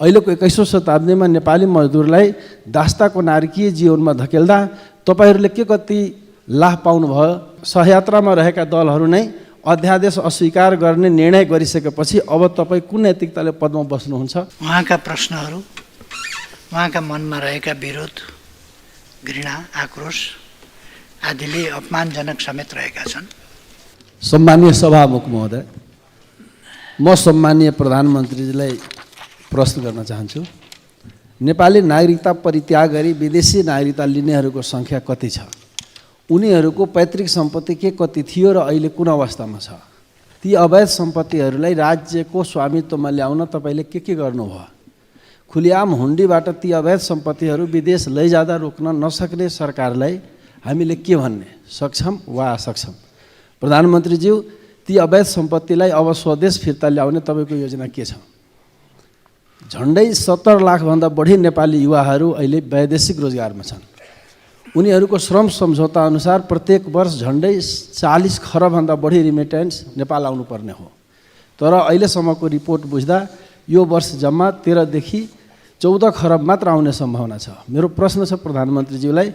अहिलेको 21औं शताब्दीमा नेपाली मजदुरलाई दास्ताको नारकीय जीवनमा धकेल्दा तपाईहरूले के कति लाभ पाउनुभयो? सहयात्रामा रहेका दलहरू नै अध्यादेश अस्वीकार गर्ने निर्णय गरिसकेपछि अब तपाईँ कुन नैतिकताले पदमा बस्नुहुन्छ? उहाँका प्रश्नहरू, उहाँका मनमा रहेका विरोध, घृणा, आक्रोश आदिले अपमानजनक समेत रहेका छन्। सम्मानीय सभामुख महोदय, म सम्मानीय प्रधानमन्त्रीजीलाई प्रश्न गर्न चाहन्छु। नेपाली नागरिकता परित्याग गरी विदेशी नागरिकता लिनेहरूको सङ्ख्या कति छ? उनीहरूको पैतृक सम्पत्ति के कति थियो र अहिले कुन अवस्थामा छ? ती अवैध सम्पत्तिहरूलाई राज्यको स्वामित्वमा ल्याउन तपाईँले के गर्नुभयो? खुलिआम हुन्डीबाट ती अवैध सम्पत्तिहरू विदेश लैजाँदा रोक्न नसक्ने सरकारलाई हामीले के भन्ने, सक्षम वा असक्षम? प्रधानमन्त्रीज्यू, ती अवैध सम्पत्तिलाई अब स्वदेश फिर्ता ल्याउने तपाईँको योजना के छ? झन्डै 70 लाखभन्दा बढी नेपाली युवाहरू अहिले वैदेशिक रोजगारमा छन्। उनीहरूको श्रम सम्झौता अनुसार प्रत्येक वर्ष झन्डै 40 खरबभन्दा बढी रिमिटेन्स नेपाल आउनुपर्ने हो। तर अहिलेसम्मको रिपोर्ट बुझ्दा यो वर्ष जम्मा 13 देखि 14 खरब मात्र आउने सम्भावना छ। मेरो प्रश्न छ प्रधानमन्त्रीज्यूलाई,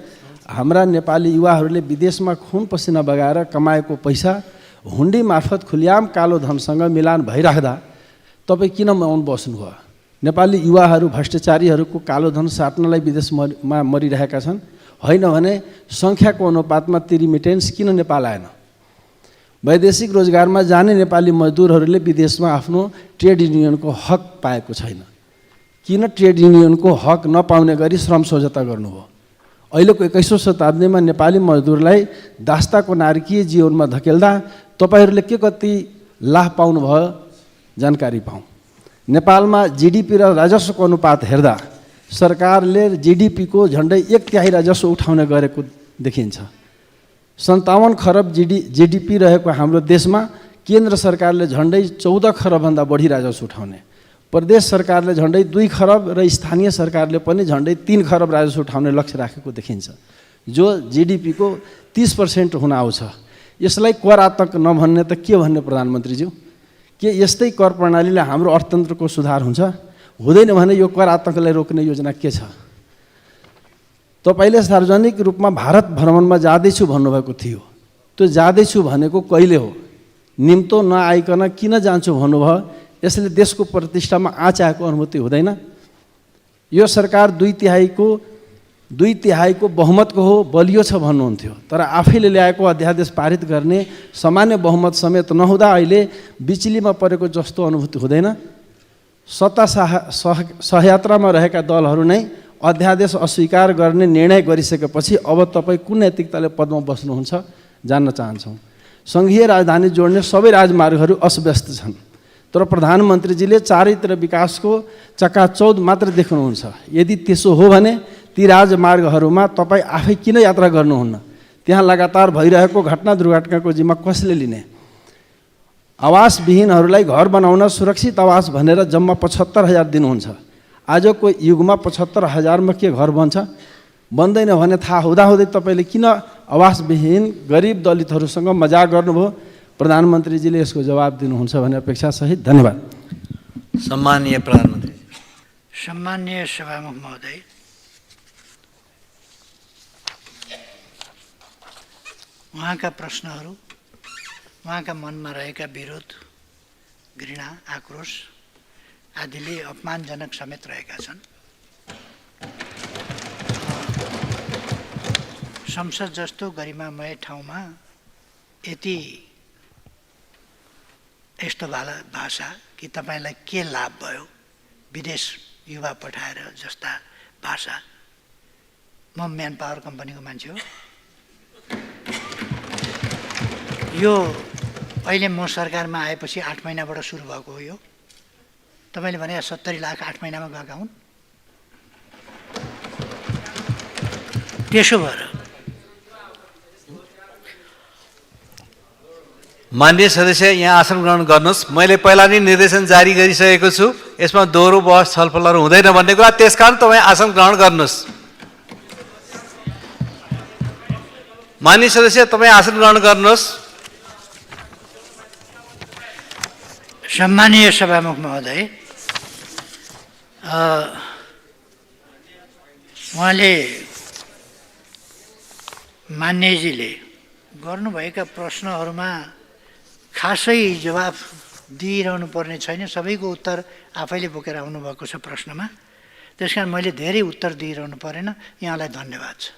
हाम्रा नेपाली युवाहरूले विदेशमा खुन पसिना बगाएर कमाएको पैसा हुन्डी मार्फत खुलिआम कालो धनसँग मिलान भइराख्दा तपाईँ किन मौन बस्नुभयो? नेपाली युवाहरू भ्रष्टाचारीहरूको कालो धन साट्नलाई विदेशमा मरिरहेका छन्। होइन भने सङ्ख्याको अनुपातमा ती रिमिटेन्स किन नेपाल आएन? वैदेशिक रोजगारमा जाने नेपाली मजदुरहरूले विदेशमा आफ्नो ट्रेड युनियनको हक पाएको छैन। किन ट्रेड युनियनको हक नपाउने गरी श्रम सम्झौता गर्नुभयो? अहिलेको 21औं शताब्दीमा नेपाली मजदुरलाई दास्ताको नारकीय जीवनमा धकेल्दा तपाईहरूले के कति लाभ पाउनुभयो? जानकारी पाऊँ। नेपालमा जीडीपी र राजस्वको अनुपात हेर्दा सरकारले जीडीपीको झन्डै 1/3 राजस्व उठाउने गरेको देखिन्छ। 57 खरब जीडीपी रहेको हाम्रो देशमा केन्द्र सरकारले झन्डै 14 खरबभन्दा बढी राजस्व उठाउने, प्रदेश सरकारले झन्डै 2 खरब र स्थानीय सरकारले पनि झन्डै 3 खरब राजस्व उठाउने लक्ष्य राखेको देखिन्छ, जो जीडीपीको 30% हुन आउँछ। यसलाई कर आतंक नभन्ने त के भन्ने प्रधानमन्त्रीज्यू? के यस्तै कर प्रणालीले हाम्रो अर्थतन्त्रको सुधार हुन्छ? हुँदैन भने यो कर आतंकलाई रोक्ने योजना के छ? तपाईले सार्वजनिक रूपमा भारत भ्रमणमा जाँदैछु भन्नुभएको थियो। त्यो जाँदैछु भनेको कहिले हो? निम्तो नआइकन किन जान्छु भन्नुभयो? यसले देशको प्रतिष्ठामा आँच आएको अनुभूति हुँदैन? यो सरकार 2/3 बहुमतको हो, बलियो छ भन्नुहुन्थ्यो। तर आफैले ल्याएको अध्यादेश पारित गर्ने सामान्य बहुमत समेत नहुँदा अहिले बिचलीमा परेको जस्तो अनुभूति हुँदैन? सत्ता सहयात्रामा रहेका दलहरू नै अध्यादेश अस्वीकार गर्ने निर्णय गरिसकेपछि अब तपाईँ कुन नैतिकताले पदमा बस्नुहुन्छ जान्न चाहन्छौँ। सङ्घीय राजधानी जोड्ने सबै राजमार्गहरू अस्तव्यस्त छन्, तर प्रधानमन्त्रीजीले चारैतिर विकासको चकाचौध मात्र देख्नुहुन्छ। यदि त्यसो हो भने ती राजमार्गहरूमा तपाईँ आफै किन यात्रा गर्नुहुन्न? त्यहाँ लगातार भइरहेको घटना दुर्घटनाको जिम्मा कसले लिने? आवासविहीनहरूलाई घर बनाउन सुरक्षित आवास भनेर जम्मा 75,000 दिनुहुन्छ। आजको युगमा 75,000मा के घर बन्छ? बन्दैन भने थाहा हुँदाहुँदै तपाईँले किन आवासविहीन गरिब दलितहरूसँग मजाक गर्नुभयो? प्रधानमन्त्रीजीले यसको जवाब दिनुहुन्छ भन्ने अपेक्षा सहित धन्यवाद। सम्माननीय प्रधानमन्त्री। सम्माननीय सभामुख महोदय, उहाँका प्रश्नहरू, उहाँका मनमा रहेका विरोध, घृणा, आक्रोश आदिले अपमानजनक समेत रहेका छन्। संसद जस्तो गरिमामय ठाउँमा यस्तो भाषा कि तपाईँलाई के लाभ भयो? विदेश युवा पठाएर जस्ता भाषा। म म्यान पावर कम्पनीको मान्छे हो। यो अहिले म सरकारमा आएपछि 8 महिनाबाट सुरु भएको हो। यो तपाईँले भने 70 लाख 8 महिनामा गएका हुन्। त्यसो भएर माननीय सदस्य यहाँ आसन ग्रहण गर्नुहोस्। मैले पहिला नै निर्देशन जारी गरिसकेको छु, यसमा दोहोरो बहस छलफलहरू हुँदैन भन्ने कुरा। त्यसकारण तपाईँ आसन ग्रहण गर्नुहोस्। माननीय सदस्य तपाईँ आसन ग्रहण गर्नुहोस्। सम्मानीय सभामुख महोदय, उहाँले मान्यजीले गर्नुभएका प्रश्नहरूमा खासै जवाफ दिइरहनु पर्ने छैन, सबैको उत्तर आफैले बोकेर आउनुभएको छ प्रश्नमा। त्यस कारण मैले धेरै उत्तर दिइरहनु परेन। यहाँलाई धन्यवाद छ।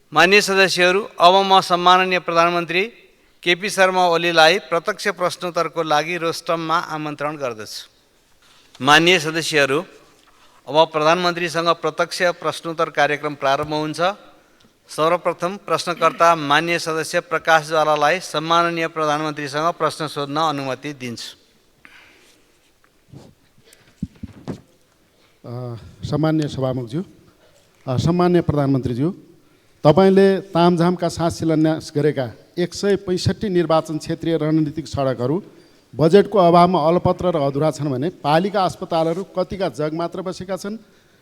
मान्य सदस्यहरू, अब म सम्माननीय प्रधानमन्त्री केपी शर्मा ओलीलाई प्रत्यक्ष प्रश्नोत्तरको लागि रोस्टममा आमन्त्रण गर्दछु। मान्य सदस्यहरू, अब प्रधानमन्त्रीसँग प्रत्यक्ष प्रश्नोत्तर कार्यक्रम प्रारम्भ हुन्छ। सर्वप्रथम प्रश्नकर्ता मान्य सदस्य प्रकाश ज्वालालाई सम्माननीय प्रधानमन्त्रीसँग प्रश्न सोध्न अनुमति दिन्छु। सम्मान्य सभामुखज्यू, सम्मान्य प्रधानमन्त्रीज्यू, तपाईँले तामझामका साथ शिलान्यास गरेका 165 निर्वाचन क्षेत्रीय रणनीतिक सडकहरू बजेटको अभावमा अलपत्र र अधुरा छन् भने पालिका अस्पतालहरू कतिका जग मात्र बसेका छन्,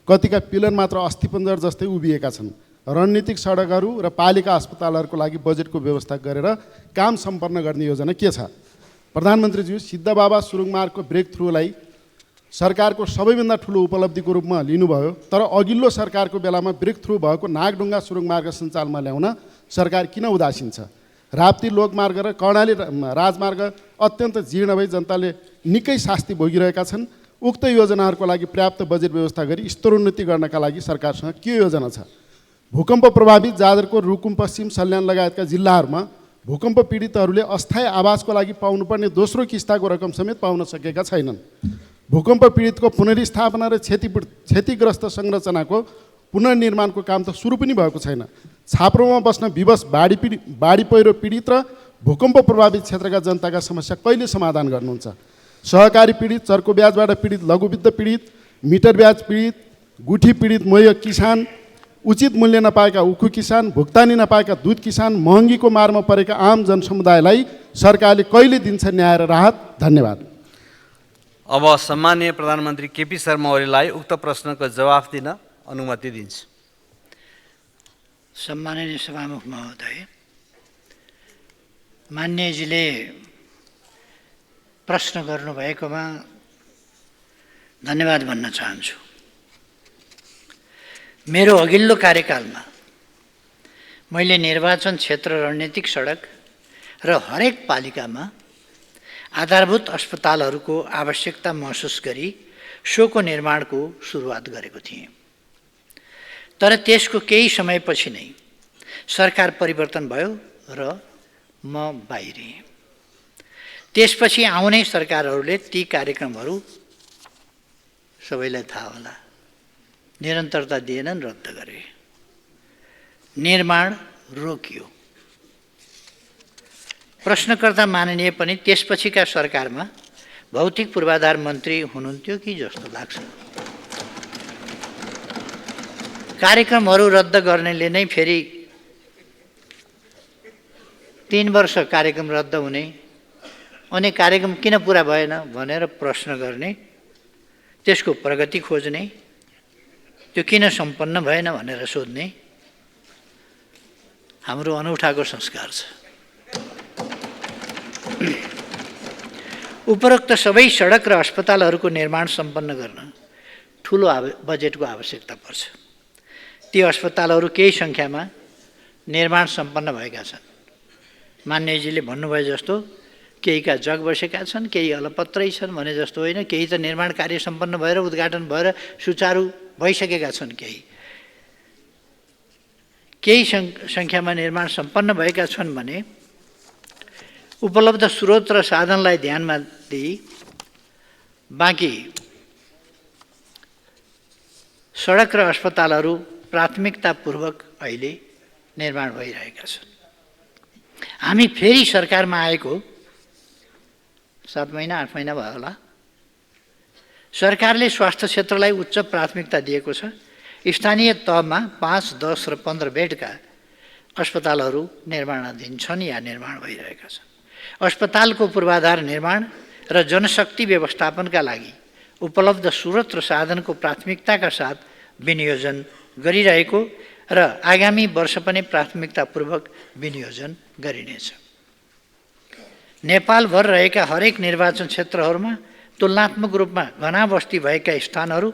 कतिका पिलर मात्र अस्थिपञ्जर जस्तै उभिएका छन्। रणनीतिक सडकहरू र पालिका अस्पतालहरूको लागि बजेटको व्यवस्था गरेर काम सम्पन्न गर्ने योजना के छ? प्रधानमन्त्रीज्यू, सिद्धबाबा सुरुङ मार्गको ब्रेक थ्रुलाई सरकारको सबैभन्दा ठुलो उपलब्धिको रूपमा लिनुभयो, तर अघिल्लो सरकारको बेलामा ब्रेक थ्रु भएको नागढुङ्गा सुरुङ मार्ग सञ्चालनमा ल्याउन सरकार किन उदासीन छ? राप्ती लोकमार्ग र कर्णाली राजमार्ग अत्यन्त जीर्ण भई जनताले निकै शास्ति भोगिरहेका छन्। उक्त योजनाहरूको लागि पर्याप्त बजेट व्यवस्था गरी स्तरोन्नति गर्नका लागि सरकारसँग के योजना छ? भूकम्प प्रभावित जाजरको रुकुम पश्चिम सल्यान लगायतका जिल्लाहरूमा भूकम्प पीडितहरूले अस्थायी आवासको लागि पाउनुपर्ने दोस्रो किस्ताको रकम समेत पाउन सकेका छैनन्। भूकम्प पीडितको पुनर्स्थापना र क्षतिग्रस्त संरचनाको पुनर्निर्माणको काम त सुरु पनि भएको छैन। छाप्रोमा बस्न विवश बाढी पहिरो पीडित र भूकम्प प्रभावित क्षेत्रका जनताका समस्या कहिले समाधान गर्नुहुन्छ? सहकारी पीडित, चर्को ब्याजबाट पीडित लघुवित्त पीडित, मिटर ब्याज पीडित, गुठी पीडित मोय किसान, उचित मूल्य नपाएका उखु किसान, भुक्तानी नपाएका दुध किसान, महँगीको मारमा परेका आम जनसमुदायलाई सरकारले कहिले दिन्छ न्याय र राहत? धन्यवाद। अब सम्माननीय प्रधानमन्त्री केपी शर्मा ओलीलाई उक्त प्रश्नको जवाफ दिन अनुमति दिन्छु। सम्माननीय सभामुख महोदय, मान्यजीले प्रश्न गर्नुभएकोमा धन्यवाद भन्न चाहन्छु। मेरो अघिल्लो कार्यकालमा मैले निर्वाचन क्षेत्र रणनीतिक सडक र हरेक पालिकामा आधारभूत अस्पतालहरूको आवश्यकता महसुस गरी सोको निर्माणको सुरुवात गरेको थिएँ। तर त्यसको केही समयपछि नै सरकार परिवर्तन भयो र म बाहिरिएँ। त्यसपछि आउने सरकारहरूले ती कार्यक्रमहरू सबैलाई थाहा होला निरन्तरता दिएनन्, रद्द गरे, निर्माण रोकियो। प्रश्नकर्ता माननीय पनि त्यसपछिका सरकारमा भौतिक पूर्वाधार मन्त्री हुनुहुन्थ्यो कि जस्तो लाग्छ। कार्यक्रमहरू रद्द गर्नेले नै फेरि 3 वर्ष कार्यक्रम रद्द हुने, अनि कार्यक्रम किन पुरा भएन भनेर प्रश्न गर्ने, त्यसको प्रगति खोज्ने, त्यो किन सम्पन्न भएन भनेर सोध्ने हाम्रो अनौठाको संस्कार छ। उपरोक्त सबै सडक र अस्पतालहरूको निर्माण सम्पन्न गर्न ठुलो बजेटको आवश्यकता पर्छ। ती अस्पतालहरू केही सङ्ख्यामा निर्माण सम्पन्न भएका छन्। मान्यजीले भन्नुभयो जस्तो केहीका जग बसेका छन्, केही अलपत्रै छन् भने जस्तो होइन, केही त निर्माण कार्य सम्पन्न भएर उद्घाटन भएर सुचारू भइसकेका छन्। केही सङ्ख्यामा निर्माण सम्पन्न भएका छन् भने उपलब्ध स्रोत र साधनलाई ध्यानमा दिई बाँकी सडक र अस्पतालहरू प्राथमिकतापूर्वक अहिले निर्माण भइरहेका छन्। हामी फेरि सरकारमा आएको 7 महिना 8 महिना भयो होला। सरकारले स्वास्थ्य क्षेत्रलाई उच्च प्राथमिकता दिएको छ। स्थानीय तहमा 5, 10 र 15 बेडका अस्पतालहरू निर्माणाधीन छन् या निर्माण भइरहेका छन्। अस्पतालको पूर्वाधार निर्माण र जनशक्ति व्यवस्थापनका लागि उपलब्ध स्रोत र साधनको प्राथमिकताका साथ विनियोजन गरिरहेको र आगामी वर्ष पनि प्राथमिकतापूर्वक विनियोजन गरिनेछ। नेपालभर रहेका हरेक निर्वाचन क्षेत्रहरूमा तुलनात्मक रूपमा घना बस्ती भएका स्थानहरू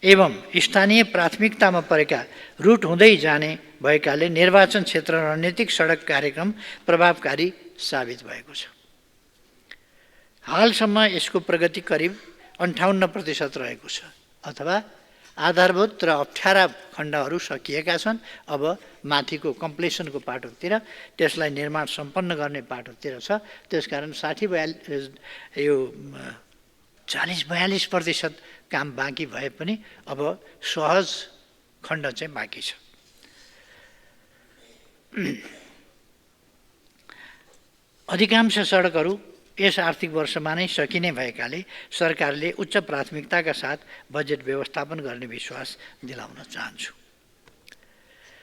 एवं स्थानीय प्राथमिकतामा परेका रुट हुँदै जाने भएकाले निर्वाचन क्षेत्र रणनीतिक सडक कार्यक्रम प्रभावकारी साबित भएको छ। हालसम्म यसको प्रगति करिब 58% रहेको छ अथवा आधारभूत र अप्ठ्यारा खण्डहरू सकिएका छन्। अब माथिको कम्प्लिसनको पाटोतिर त्यसलाई निर्माण सम्पन्न गर्ने पाटोतिर छ। त्यसकारण 40-42% काम बाँकी भए पनि अब सहज खण्ड चाहिँ बाँकी छ। अधिकांश सडकहरू यस आर्थिक वर्षमा नै सकिने भएकाले सरकारले उच्च प्राथमिकताका साथ बजेट व्यवस्थापन गर्ने विश्वास दिलाउन चाहन्छु।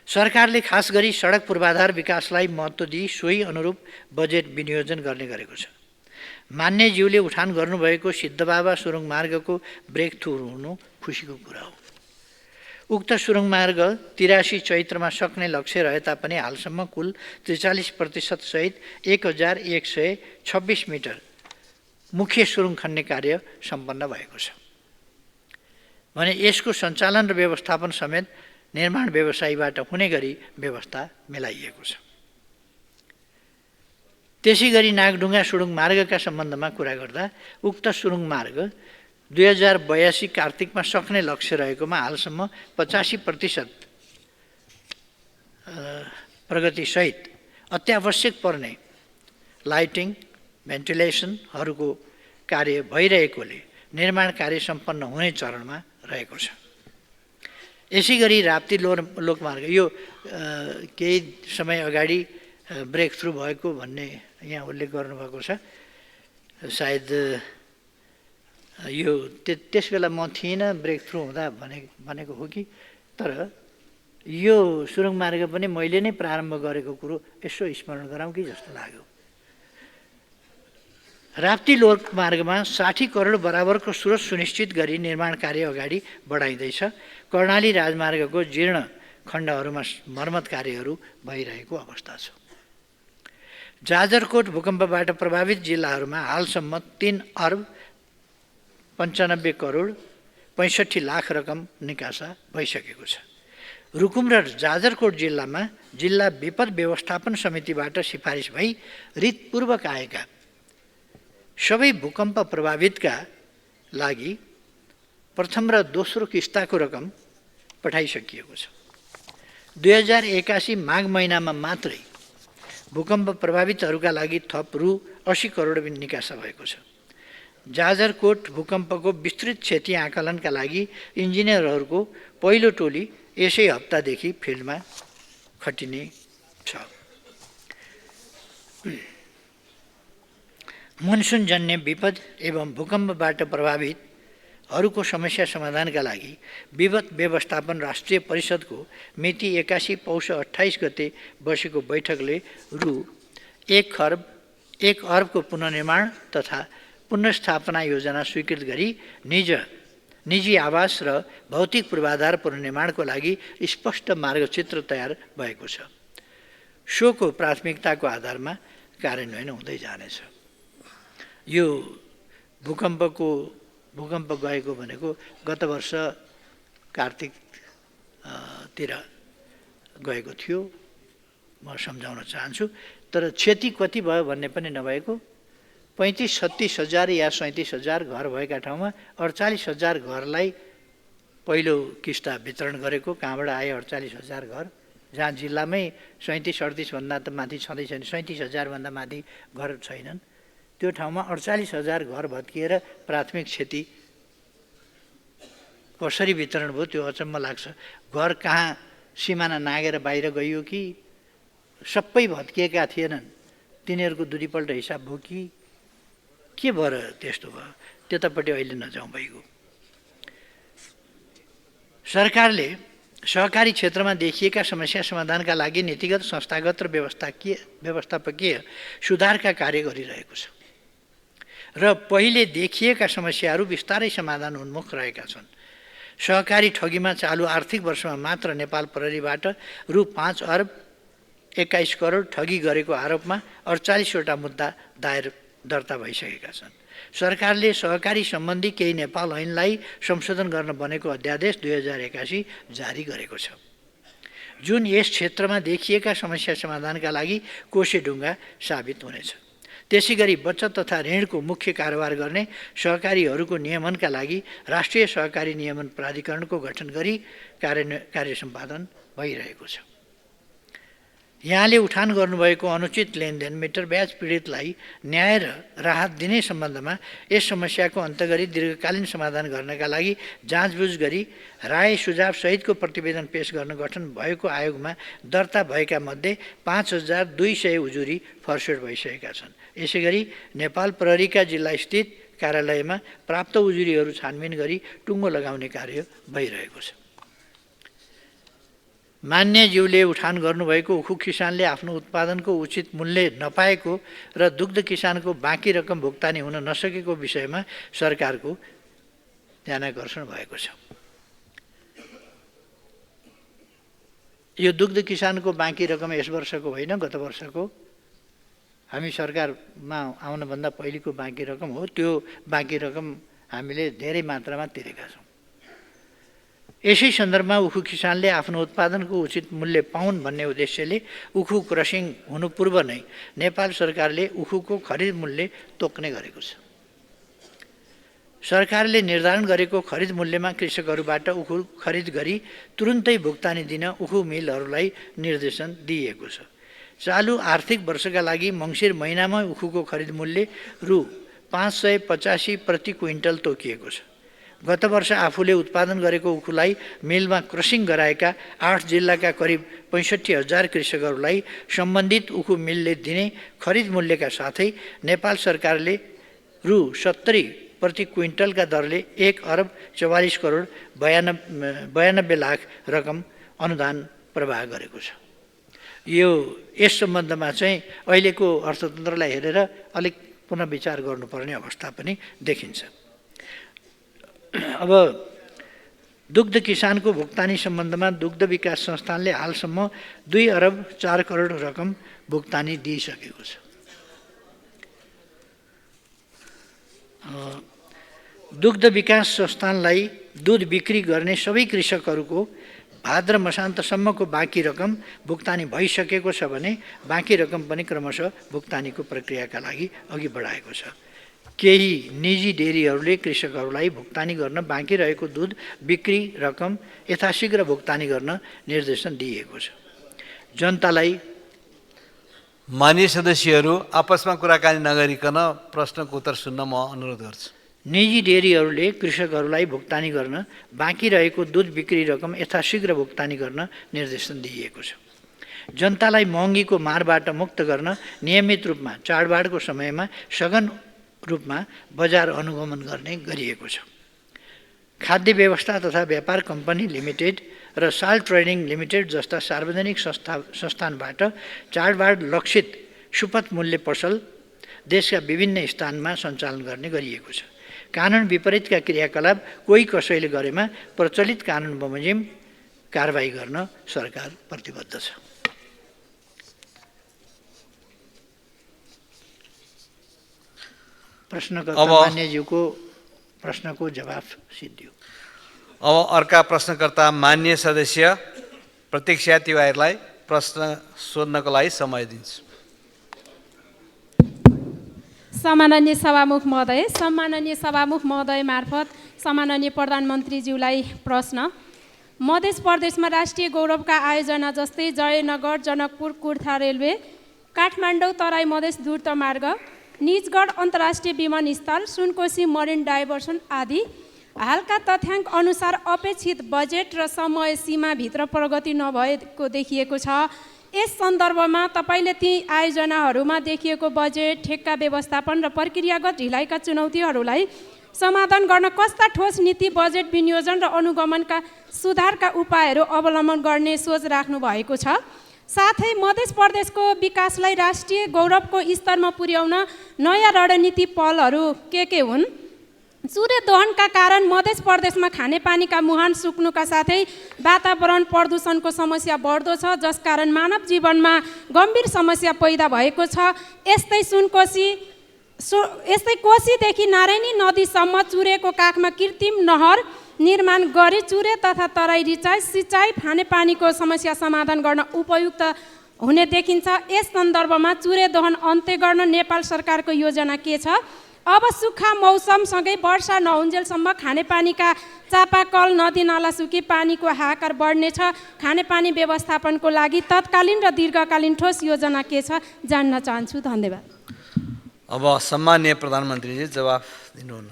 सरकारले खास गरी सडक पूर्वाधार विकासलाई महत्त्व दिई सोही अनुरूप बजेट विनियोजन गर्ने गरेको छ। मान्यज्यूले उठान गर्नुभएको सिद्धबाबा सुरुङ मार्गको ब्रेक थ्रु हुनु खुसीको कुरा हो। उक्त सुरुङ मार्ग 83 चैत्रमा सक्ने लक्ष्य रहे तापनि हालसम्म कुल 43% सहित 1126 मिटर मुख्य सुरुङ खन्ने कार्य सम्पन्न भएको छ भने यसको सञ्चालन र व्यवस्थापन समेत निर्माण व्यवसायीबाट हुने गरी व्यवस्था मिलाइएको छ। त्यसैगरी नागढुङ्गा सुरुङ मार्गका सम्बन्धमा कुरा गर्दा उक्त सुरुङ मार्ग 2082 कार्तिकमा सक्ने लक्ष्य रहेकोमा हालसम्म 85% प्रगतिसहित अत्यावश्यक पर्ने लाइटिङ भेन्टिलेसनहरूको कार्य भइरहेकोले निर्माण कार्य सम्पन्न हुने चरणमा रहेको छ। यसैगरी राप्ती लोकमार्ग यो केही समय अगाडि ब्रेक थ्रु भएको भन्ने यहाँ उल्लेख गर्नुभएको छ। सायद यो त्यस बेला म थिइनँ ब्रेक थ्रु हुँदा भनेको हो कि, तर यो सुरुङ मार्ग पनि मैले नै प्रारम्भ गरेको कुरो यसो स्मरण गराउँ कि जस्तो लाग्यो। राप्ती लोकमार्गमा 60 करोड बराबरको स्रोत सुनिश्चित गरी निर्माण कार्य अगाडि बढाइँदैछ। कर्णाली राजमार्गको जीर्ण खण्डहरूमा मर्मत कार्यहरू भइरहेको अवस्था छ। जाजरकोट भूकम्पबाट प्रभावित जिल्लाहरूमा हालसम्म 3 अर्ब 95 करोड 65 लाख रकम निकासा भइसकेको छ। रुकुम र जाजरकोट जिल्लामा जिल्ला विपद व्यवस्थापन समितिबाट सिफारिस भई रितपूर्वक आएका सबै भूकम्प प्रभावितका लागि प्रथम र दोस्रो किस्ताको रकम पठाइसकिएको छ। 2081 माघ महिनामा मात्रै भूकम्प प्रभावितहरूका लागि थप रु 80 करोड निकासा भएको छ। जाजरकोट भूकम्पको विस्तृत क्षति आकलनका लागि इन्जिनियरहरूको पहिलो टोली यसै हप्तादेखि फिल्डमा खटिने छ। मनसुनजन्य विपद एवं भूकम्पबाट प्रभावितहरूको समस्या समाधानका लागि विपद व्यवस्थापन राष्ट्रिय परिषदको मिति 81 पौष 28 गते बसेको बैठकले रु 1 अर्बको पुनर्निर्माण तथा पुनर्स्थापना योजना स्वीकृत गरी निजी आवास र भौतिक पूर्वाधार पुनर्निर्माणको लागि स्पष्ट मार्गचित्र तयार भएको छ। सोको प्राथमिकताको आधारमा कार्यान्वयन हुँदै जानेछ। यो भूकम्प गएको भनेको गत वर्ष कार्तिकतिर गएको थियो, म सम्झाउन चाहन्छु। तर क्षति कति भयो भन्ने पनि नभएको 35-36 हजार या 37 हजार घर भएका ठाउँमा 48 हजार घरलाई पहिलो किस्ता वितरण गरेको। कहाँबाट आयो 48 हजार घर? जहाँ जिल्लामै 37-38 भन्दा त माथि छँदै छैन, 37 हजारभन्दा माथि घर छैनन्, त्यो ठाउँमा 48 हजार घर भत्किएर प्राथमिक क्षति कसरी वितरण भयो त्यो अचम्म लाग्छ। घर कहाँ सिमाना नागेर बाहिर गइयो कि सबै भत्किएका थिएनन्, तिनीहरूको दुईपल्ट हिसाब भयो कि के भएर त्यस्तो भयो? त्यतापट्टि अहिले नजाउँ भइगयो। सरकारले सहकारी क्षेत्रमा देखिएका समस्या समाधानका लागि नीतिगत, संस्थागत र व्यवस्थापकीय सुधारका कार्य गरिरहेको छ र पहिले देखिएका समस्याहरू बिस्तारै समाधान उन्मुख रहेका छन्। सहकारी ठगीमा चालु आर्थिक वर्षमा मात्र नेपाल प्रहरीबाट रु 5 अर्ब 21 करोड ठगी गरेको आरोपमा 48वटा मुद्दा दर्ता भइसकेका छन्। सरकारले सहकारी सम्बन्धी केही नेपाल ऐनलाई संशोधन गर्न बनेको अध्यादेश 2081 जारी गरेको छ, जुन यस क्षेत्रमा देखिएका समस्या समाधानका लागि कोसेढुङ्गा साबित हुनेछ। त्यसैगरी बचत तथा ऋणको मुख्य कारोबार गर्ने सहकारीहरूको नियमनका लागि राष्ट्रिय सहकारी नियमन प्राधिकरणको गठन गरी कार्य सम्पादन भइरहेको छ। यहाँले उठान गर्नुभएको अनुचित लेनदेन मिटर ब्याज पीडितलाई न्याय र राहत दिने सम्बन्धमा यस समस्याको अन्त गरी दीर्घकालीन समाधान गर्नका लागि जाँचबुझ गरी राय सुझाव सहितको प्रतिवेदन पेश गर्न गठन भएको आयोगमा दर्ता भएका मध्ये 5200 उजुरी फर्सेट भइसकेका छन्। यसैगरी नेपाल प्रहरीका जिल्लास्थित कार्यालयमा प्राप्त उजुरीहरू छानबिन गरी टुङ्गो लगाउने कार्य भइरहेको छ। मान्यज्यूले उठान गर्नुभएको उखु किसानले आफ्नो उत्पादनको उचित मूल्य नपाएको र दुग्ध किसानको बाँकी रकम भुक्तानी हुन नसकेको विषयमा सरकारको ध्यानाकर्षण भएको छ। यो दुग्ध किसानको बाँकी रकम यस वर्षको होइन, गत वर्षको हामी सरकारमा आउनभन्दा पहिलेको बाँकी रकम हो। त्यो बाँकी रकम हामीले धेरै मात्रामा तिरेका छौँ। यसै सन्दर्भमा उखु किसानले आफ्नो उत्पादनको उचित मूल्य पाउन् भन्ने उद्देश्यले उखु क्रसिङ हुनु पूर्व नै नेपाल सरकारले उखुको खरिद मूल्य तोक्ने गरेको छ। सरकारले निर्धारण गरेको खरिद मूल्यमा कृषकहरूबाट उखु खरिद गरी तुरुन्तै भुक्तानी दिन उखु मिलहरूलाई निर्देशन दिइएको छ। चालु आर्थिक वर्षका लागि मङ्सिर महिनामा उखुको खरिद मूल्य रु 585 प्रति क्विन्टल तोकिएको छ। गत वर्ष आफूले उत्पादन गरेको उखुलाई मिलमा क्रसिङ गराएका 8 जिल्लाका करिब 65,000 कृषकहरूलाई सम्बन्धित उखु मिलले दिने खरिद मूल्यका साथै नेपाल सरकारले रु 70 प्रति क्विन्टलका दरले 1 अरब 44 करोड 92 लाख रकम अनुदान प्रवाह गरेको छ। यस सम्बन्धमा चाहिँ अहिलेको अर्थतन्त्रलाई हेरेर अलिक पुनः विचार गर्नुपर्ने अवस्था पनि देखिन्छ। अब दुग्ध किसानको भुक्तानी सम्बन्धमा दुग्ध विकास संस्थानले हालसम्म 2 अरब 4 करोड रकम भुक्तानी दिइसकेको छ। दुग्ध विकास संस्थानलाई दुध बिक्री गर्ने सबै कृषकहरूको भाद्र मसान्तसम्मको बाँकी रकम भुक्तानी भइसकेको छ भने बाँकी रकम पनि क्रमशः भुक्तानीको प्रक्रियाका लागि अघि बढाएको छ। केही निजी डेरीहरूले कृषकहरूलाई भुक्तानी गर्न बाँकी रहेको दुध बिक्री रकम यथाशीघ्र भुक्तानी गर्न निर्देशन दिएको छ। जनतालाई मान्य सदस्यहरू आपसमा कुराकानी नगरिकन प्रश्नको उत्तर सुन्न म अनुरोध गर्छु। निजी डेरीहरूले कृषकहरूलाई भुक्तानी गर्न बाँकी रहेको दुध बिक्री रकम यथाशीघ्र भुक्तानी गर्न निर्देशन दिइएको छ। जनतालाई महँगीको मारबाट मुक्त गर्न नियमित रूपमा चाडबाडको समयमा सघन रूपमा बजार अनुगमन गर्ने गरिएको छ। खाद्य व्यवस्था तथा व्यापार कम्पनी लिमिटेड र साल ट्रेडिङ लिमिटेड जस्ता सार्वजनिक संस्थानबाट चाडबाड लक्षित सुपथ मूल्य पसल देशका विभिन्न स्थानमा सञ्चालन गर्ने गरिएको छ। कानुन विपरीतका क्रियाकलाप कोही कसैले गरेमा प्रचलित कानुन बमोजिम कारबाही गर्न सरकार प्रतिबद्ध छ। प्रश्नकर्ता मान्यज्यूको प्रश्नको जवाफ सिद्धियो। अब अर्का प्रश्नकर्ता मान्य सदस्य प्रतीक्षा तिवारीलाई प्रश्न सोध्नको लागि समय दिन्छु। सम्माननीय सभामुख महोदय मार्फत सम्माननीय प्रधानमन्त्रीज्यूलाई प्रश्न। मध्य प्रदेशमा राष्ट्रिय गौरवका आयोजना जस्तै जयनगर जनकपुर कुर्था रेलवे, काठमाडौँ तराई मधेस द्रुत मार्ग, निजगढ अन्तर्राष्ट्रिय विमानस्थल, सुनकोशी मरिन डाइभर्सन आदि हालका तथ्याङ्क अनुसार अपेक्षित बजेट र समय सीमाभित्र प्रगति नभएको देखिएको छ। यस सन्दर्भमा तपाईँले ती आयोजनाहरूमा देखिएको बजेट, ठेक्का व्यवस्थापन र प्रक्रियागत ढिलाइका चुनौतीहरूलाई समाधान गर्न कस्ता ठोस नीति, बजेट विनियोजन र अनुगमनका सुधारका उपायहरू अवलम्बन गर्ने सोच राख्नु भएको छ? साथै मध्य प्रदेशको विकासलाई राष्ट्रिय गौरवको स्तरमा पुर्याउन नयाँ रणनीति पहलहरू के हुन्? चुरे दोहनका कारण मध्य प्रदेशमा खानेपानीका मुहान सुक्नुका साथै वातावरण प्रदूषणको समस्या बढ्दो छ, जसकारण मानव जीवनमा गम्भीर समस्या पैदा भएको छ। यस्तै कोसीदेखि नारायणी नदीसम्म चुरेको काखमा कृत्रिम नहर निर्माण गरी चुरे तथा तराई रिचाइ सिँचाइ खानेपानीको समस्या समाधान गर्न उपयुक्त हुने देखिन्छ। यस सन्दर्भमा चुरे दोहन अन्त्य गर्न नेपाल सरकारको योजना के छ? अब सुक्खा मौसमसँगै वर्षा नहुन्जेलसम्म खानेपानीका चापाकल नदीनाला सुकी पानीको हाहाकार बढ्नेछ। खानेपानी व्यवस्थापनको लागि तत्कालीन र दीर्घकालीन ठोस योजना के छ जान्न चाहन्छु। धन्यवाद। अब सम्माननीय प्रधानमन्त्रीजी जवाफ दिनुहुन।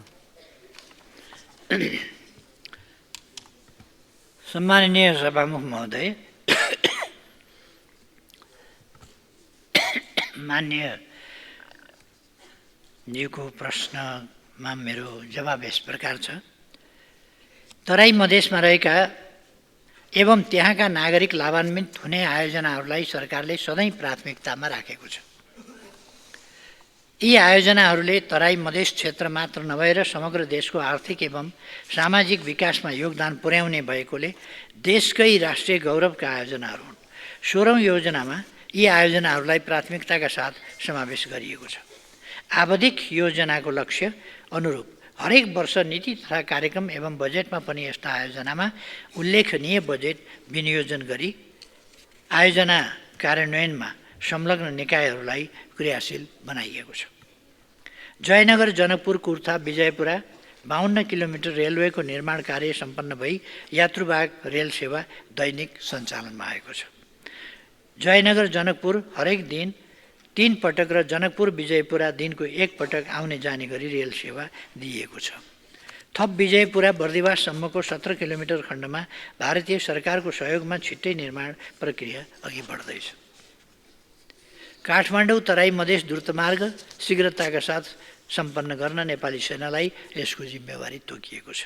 सम्माननीय सभामुख महोदय, माननीय ज्यूको प्रश्नमा मेरो जवाब यस प्रकार छ। तराई मधेसमा रहेका एवं त्यहाँका नागरिक लाभान्वित हुने आयोजनाहरूलाई सरकारले सधैँ प्राथमिकतामा राखेको छ। यी आयोजनाहरूले तराई मधेस क्षेत्र मात्र नभएर समग्र देशको आर्थिक एवं सामाजिक विकासमा योगदान पुर्याउने भएकोले देशकै राष्ट्रिय गौरवका आयोजनाहरू हुन्। 16औं योजनामा यी आयोजनाहरूलाई प्राथमिकताका साथ समावेश गरिएको छ। आवधिक योजनाको लक्ष्य अनुरूप हरेक वर्ष नीति तथा कार्यक्रम एवं बजेटमा पनि यस्ता आयोजनामा उल्लेखनीय बजेट विनियोजन गरी आयोजना कार्यान्वयनमा संलग्न निकायहरूलाई क्रियाशील बनाइएको छ। जयनगर, जनकपुर, कुर्था, विजयपुरा 52 किलोमिटर रेलवेको निर्माण कार्य सम्पन्न भई यात्रुवाहक रेल सेवा दैनिक सञ्चालनमा आएको छ। जयनगर जनकपुर हरेक दिन 3 पटक र जनकपुर विजयपुरा दिनको 1 पटक आउने जाने गरी रेल सेवा दिइएको छ। थप विजयपुरा बर्दिवाससम्मको 17 किलोमिटर खण्डमा भारतीय सरकारको सहयोगमा छिट्टै निर्माण प्रक्रिया अघि बढ्दैछ। काठमाडौँ तराई मधेस द्रुतमार्ग शीघ्रताका साथ सम्पन्न गर्न नेपाली सेनालाई यसको जिम्मेवारी तोकिएको छ।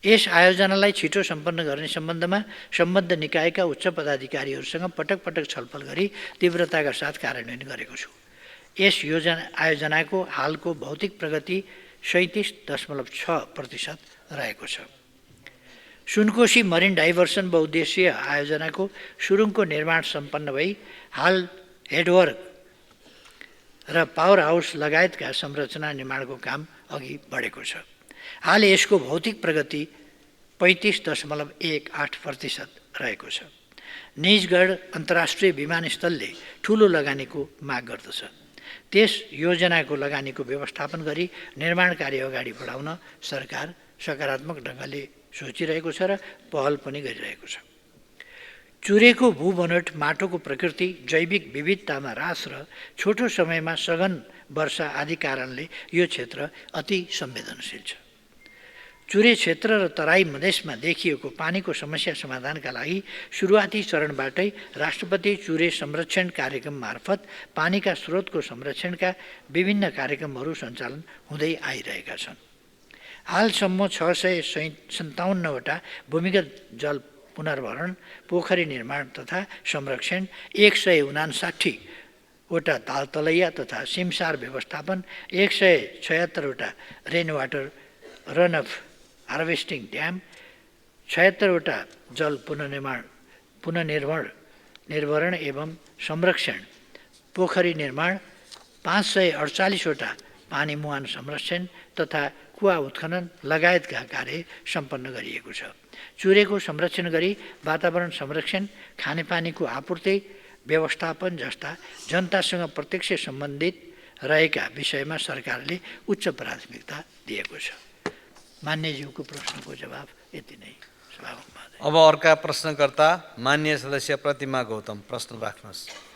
यस आयोजनालाई छिटो सम्पन्न गर्ने सम्बन्धमा सम्बद्ध निकायका उच्च पदाधिकारीहरूसँग पटक पटक छलफल गरी तीव्रताका साथ कार्यान्वयन गरेको छु। यस आयोजनाको हालको भौतिक प्रगति 37.6% रहेको छ। सुनकोशी मरिन डाइभर्सन बहुद्देश्यीय आयोजनाको सुरुङको निर्माण सम्पन्न भई हाल हेडवर्क र पावर हाउस लगायतका संरचना निर्माणको काम अघि बढेको छ। हाल यसको भौतिक प्रगति 35.18% रहेको छ। निजगढ अन्तर्राष्ट्रिय विमानस्थलले ठुलो लगानीको माग गर्दछ। त्यस योजनाको लगानीको व्यवस्थापन गरी निर्माण कार्य अगाडि बढाउन सरकार सकारात्मक ढङ्गले सोचिरहेको छ र पहल पनि गरिरहेको छ। चुरेको भूबनोट माटोको प्रकृति, जैविक विविधतामा ह्रास र छोटो समयमा सघन वर्षा आदि कारणले यो क्षेत्र अति संवेदनशील छ। चुरे क्षेत्र र तराई मधेसमा देखिएको पानीको समस्या समाधानका लागि सुरुवाती चरणबाटै राष्ट्रपति चुरे संरक्षण कार्यक्रम मार्फत पानीका स्रोतको संरक्षणका विभिन्न कार्यक्रमहरू सञ्चालन हुँदै आइरहेका छन्। हालसम्म 657 वटा भूमिगत जल पुनर्भरण, पोखरी निर्माण तथा संरक्षण, 159 वटा तालतलैया तथा सिमसार व्यवस्थापन, 176 वटा rain water run off harvesting dam, 76 वटा जल पुनर्निर्भरण एवं संरक्षण, पोखरी निर्माण, 548 वटा पानी मुहान संरक्षण तथा कुवा उत्खनन लगायतका कार्य सम्पन्न गरिएको छ। चुरेको संरक्षण गरी वातावरण संरक्षण, खानेपानीको आपूर्ति व्यवस्थापन जस्ता जनतासँग प्रत्यक्ष सम्बन्धित रहेका विषयमा सरकारले उच्च प्राथमिकता दिएको छ। मान्यज्यूको प्रश्नको जवाब यति नै। सभामुख महोदय। अब अर्का प्रश्नकर्ता माननीय सदस्य प्रतिमा गौतम, प्रश्न राख्नुहोस्।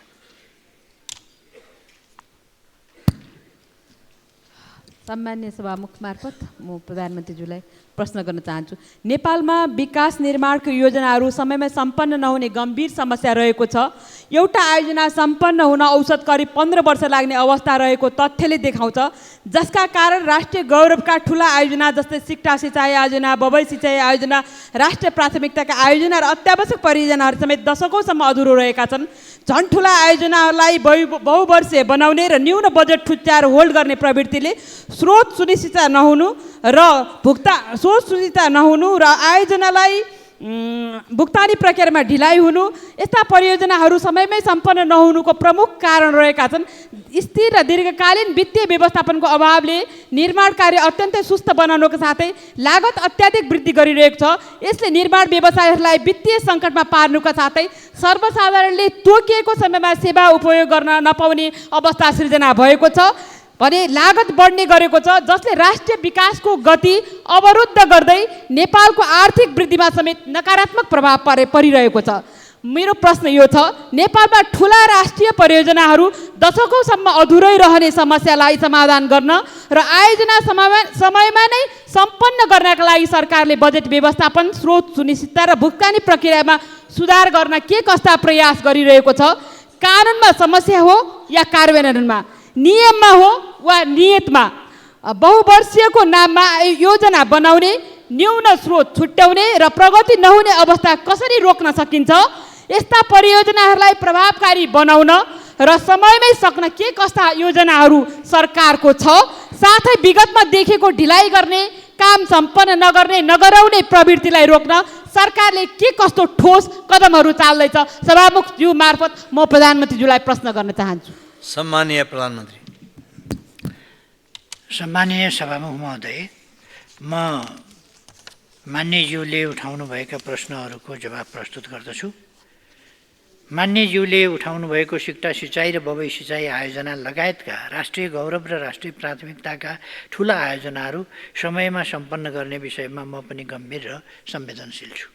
सम्मान्य सभामुख मार्फत म प्रधानमन्त्रीज्यूलाई प्रश्न गर्न चाहन्छु। नेपालमा विकास निर्माणको योजनाहरू समयमा सम्पन्न नहुने गम्भीर समस्या रहेको छ। एउटा आयोजना सम्पन्न हुन औसत करिब 15 वर्ष लाग्ने अवस्था रहेको तथ्यले देखाउँछ, जसका कारण राष्ट्रिय गौरवका ठुला आयोजना जस्तै सिक्टा सिँचाइ आयोजना, बबई सिँचाइ आयोजना, राष्ट्रिय प्राथमिकताका आयोजना र अत्यावश्यक परियोजनाहरू समेत दशकौँसम्म अधुरो रहेका छन्। झन् ठुला आयोजनालाई बहुवर्षीय बनाउने र न्यून बजेट ठुच्चाएर होल्ड गर्ने प्रवृत्तिले स्रोत सुनिश्चितता नहुनु र आयोजनालाई भुक्तानी प्रक्रियामा ढिलाइ हुनु यस्ता परियोजनाहरू समयमै सम्पन्न नहुनुको प्रमुख कारण रहेका छन्। स्थिर र दीर्घकालीन वित्तीय व्यवस्थापनको अभावले निर्माण कार्य अत्यन्तै सुस्त बनाउनुको साथै लागत अत्याधिक वृद्धि गरिरहेको छ। यसले निर्माण व्यवसायहरूलाई वित्तीय सङ्कटमा पार्नुका साथै सर्वसाधारणले तोकिएको समयमा सेवा उपयोग गर्न नपाउने अवस्था सिर्जना भएको छ भने लागत बढ्ने गरेको छ, जसले राष्ट्रिय विकासको गति अवरुद्ध गर्दै नेपालको आर्थिक वृद्धिमा समेत नकारात्मक प्रभाव परिरहेको छ। मेरो प्रश्न यो छ, नेपालमा ठुला राष्ट्रिय परियोजनाहरू दशकौँसम्म अधुरै रहने समस्यालाई समाधान गर्न र आयोजना समयमा नै सम्पन्न गर्नका लागि सरकारले बजेट व्यवस्थापन, स्रोत सुनिश्चितता र भुक्तानी प्रक्रियामा सुधार गर्न के कस्ता प्रयास गरिरहेको छ? कानुनमा समस्या हो या कार्यान्वयनमा, नियममा हो वा नियतमा? बहुवर्षीयको नाममा योजना बनाउने, न्यून स्रोत छुट्याउने र प्रगति नहुने अवस्था कसरी रोक्न सकिन्छ? यस्ता परियोजनाहरूलाई प्रभावकारी बनाउन र समयमै सक्न के कस्ता योजनाहरू सरकारको छ? साथै विगतमा देखेको ढिलाइ गर्ने, काम सम्पन्न नगराउने प्रवृत्तिलाई रोक्न सरकारले के कस्तो ठोस कदमहरू चाल्दैछ? सभामुखज्यू मार्फत म प्रधानमन्त्रीज्यूलाई प्रश्न गर्न चाहन्छु। सम्मानीय प्रधानमन्त्री। सम्मानीय सभामुख महोदय, म मान्यज्यूले उठाउनुभएका प्रश्नहरूको जवाब प्रस्तुत गर्दछु। मान्यज्यूले उठाउनुभएको सिक्टा सिँचाइ र बबई सिँचाइ आयोजना लगायतका राष्ट्रिय गौरव र राष्ट्रिय प्राथमिकताका ठुला आयोजनाहरू समयमा सम्पन्न गर्ने विषयमा म पनि गम्भीर र संवेदनशील छु।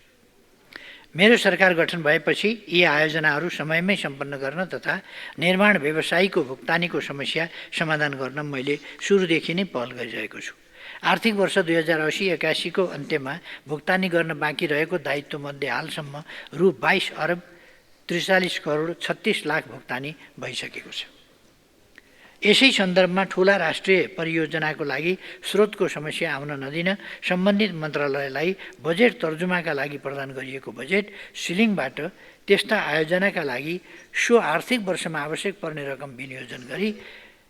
मेरो सरकार गठन भएपछि यी आयोजनाहरू समयमै सम्पन्न गर्न तथा निर्माण व्यवसायीको भुक्तानीको समस्या समाधान गर्न मैले सुरुदेखि नै पहल गरिरहेको छु। आर्थिक वर्ष 2080-81 को अन्त्यमा भुक्तानी गर्न बाँकी रहेको दायित्वमध्ये हालसम्म रु 22 अरब 43 करोड 36 लाख भुक्तानी भइसकेको छ। यसै सन्दर्भमा ठुला राष्ट्रिय परियोजनाको लागि स्रोतको समस्या आउन नदिन सम्बन्धित मन्त्रालयलाई बजेट तर्जुमाका लागि प्रदान गरिएको बजेट सिलिङबाट त्यस्ता आयोजनाका लागि सो आर्थिक वर्षमा आवश्यक पर्ने रकम विनियोजन गरी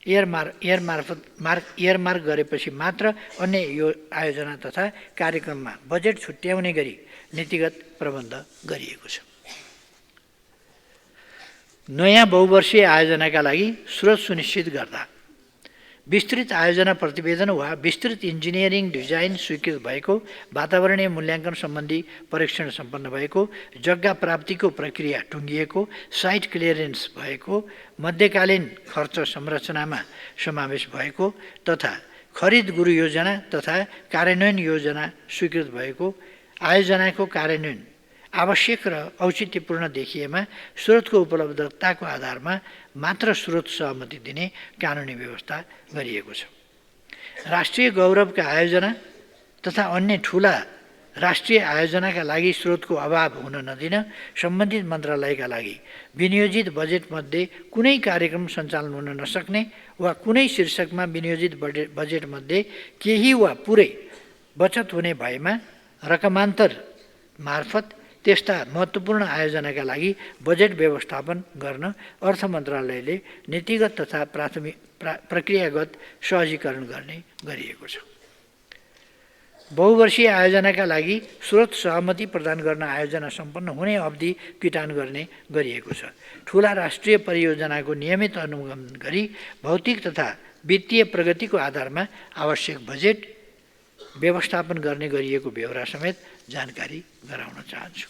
एयरमार्क गरेपछि मात्र अन्य यो आयोजना तथा कार्यक्रममा बजेट छुट्याउने गरी नीतिगत प्रबन्ध गरिएको छ। नयाँ बहुवर्षीय आयोजनाका लागि स्रोत सुनिश्चित गर्दा विस्तृत आयोजना प्रतिवेदन वा विस्तृत इन्जिनियरिङ डिजाइन स्वीकृत भएको, वातावरणीय मूल्याङ्कन सम्बन्धी परीक्षण सम्पन्न भएको, जग्गा प्राप्तिको प्रक्रिया टुङ्गिएको, साइट क्लियरेन्स भएको, मध्यकालीन खर्च संरचनामा समावेश भएको तथा खरिद गुरु योजना तथा कार्यान्वयन योजना स्वीकृत भएको, आयोजनाको कार्यान्वयन आवश्यक र औचित्यपूर्ण देखिएमा स्रोतको उपलब्धताको आधारमा मात्र स्रोत सहमति दिने कानुनी व्यवस्था गरिएको छ। राष्ट्रिय गौरवका आयोजना तथा अन्य ठुला राष्ट्रिय आयोजनाका लागि स्रोतको अभाव हुन नदिन सम्बन्धित मन्त्रालयका लागि विनियोजित बजेटमध्ये कुनै कार्यक्रम सञ्चालन हुन नसक्ने वा कुनै शीर्षकमा विनियोजित बजेटमध्ये केही वा पुरै बचत हुने भएमा रकमान्तर मार्फत त्यस्ता महत्त्वपूर्ण आयोजनाका लागि बजेट व्यवस्थापन गर्न अर्थ मन्त्रालयले नीतिगत तथा प्रक्रियागत सहजीकरण गर्ने गरिएको छ। बहुवर्षीय आयोजनाका लागि स्रोत सहमति प्रदान गर्न आयोजना सम्पन्न हुने अवधि किटान गर्ने गरिएको छ। ठुला राष्ट्रिय परियोजनाको नियमित अनुगमन गरी भौतिक तथा वित्तीय प्रगतिको आधारमा आवश्यक बजेट व्यवस्थापन गर्ने गरिएको बेहोरा समेत जानकारी गराउन चाहन्छु।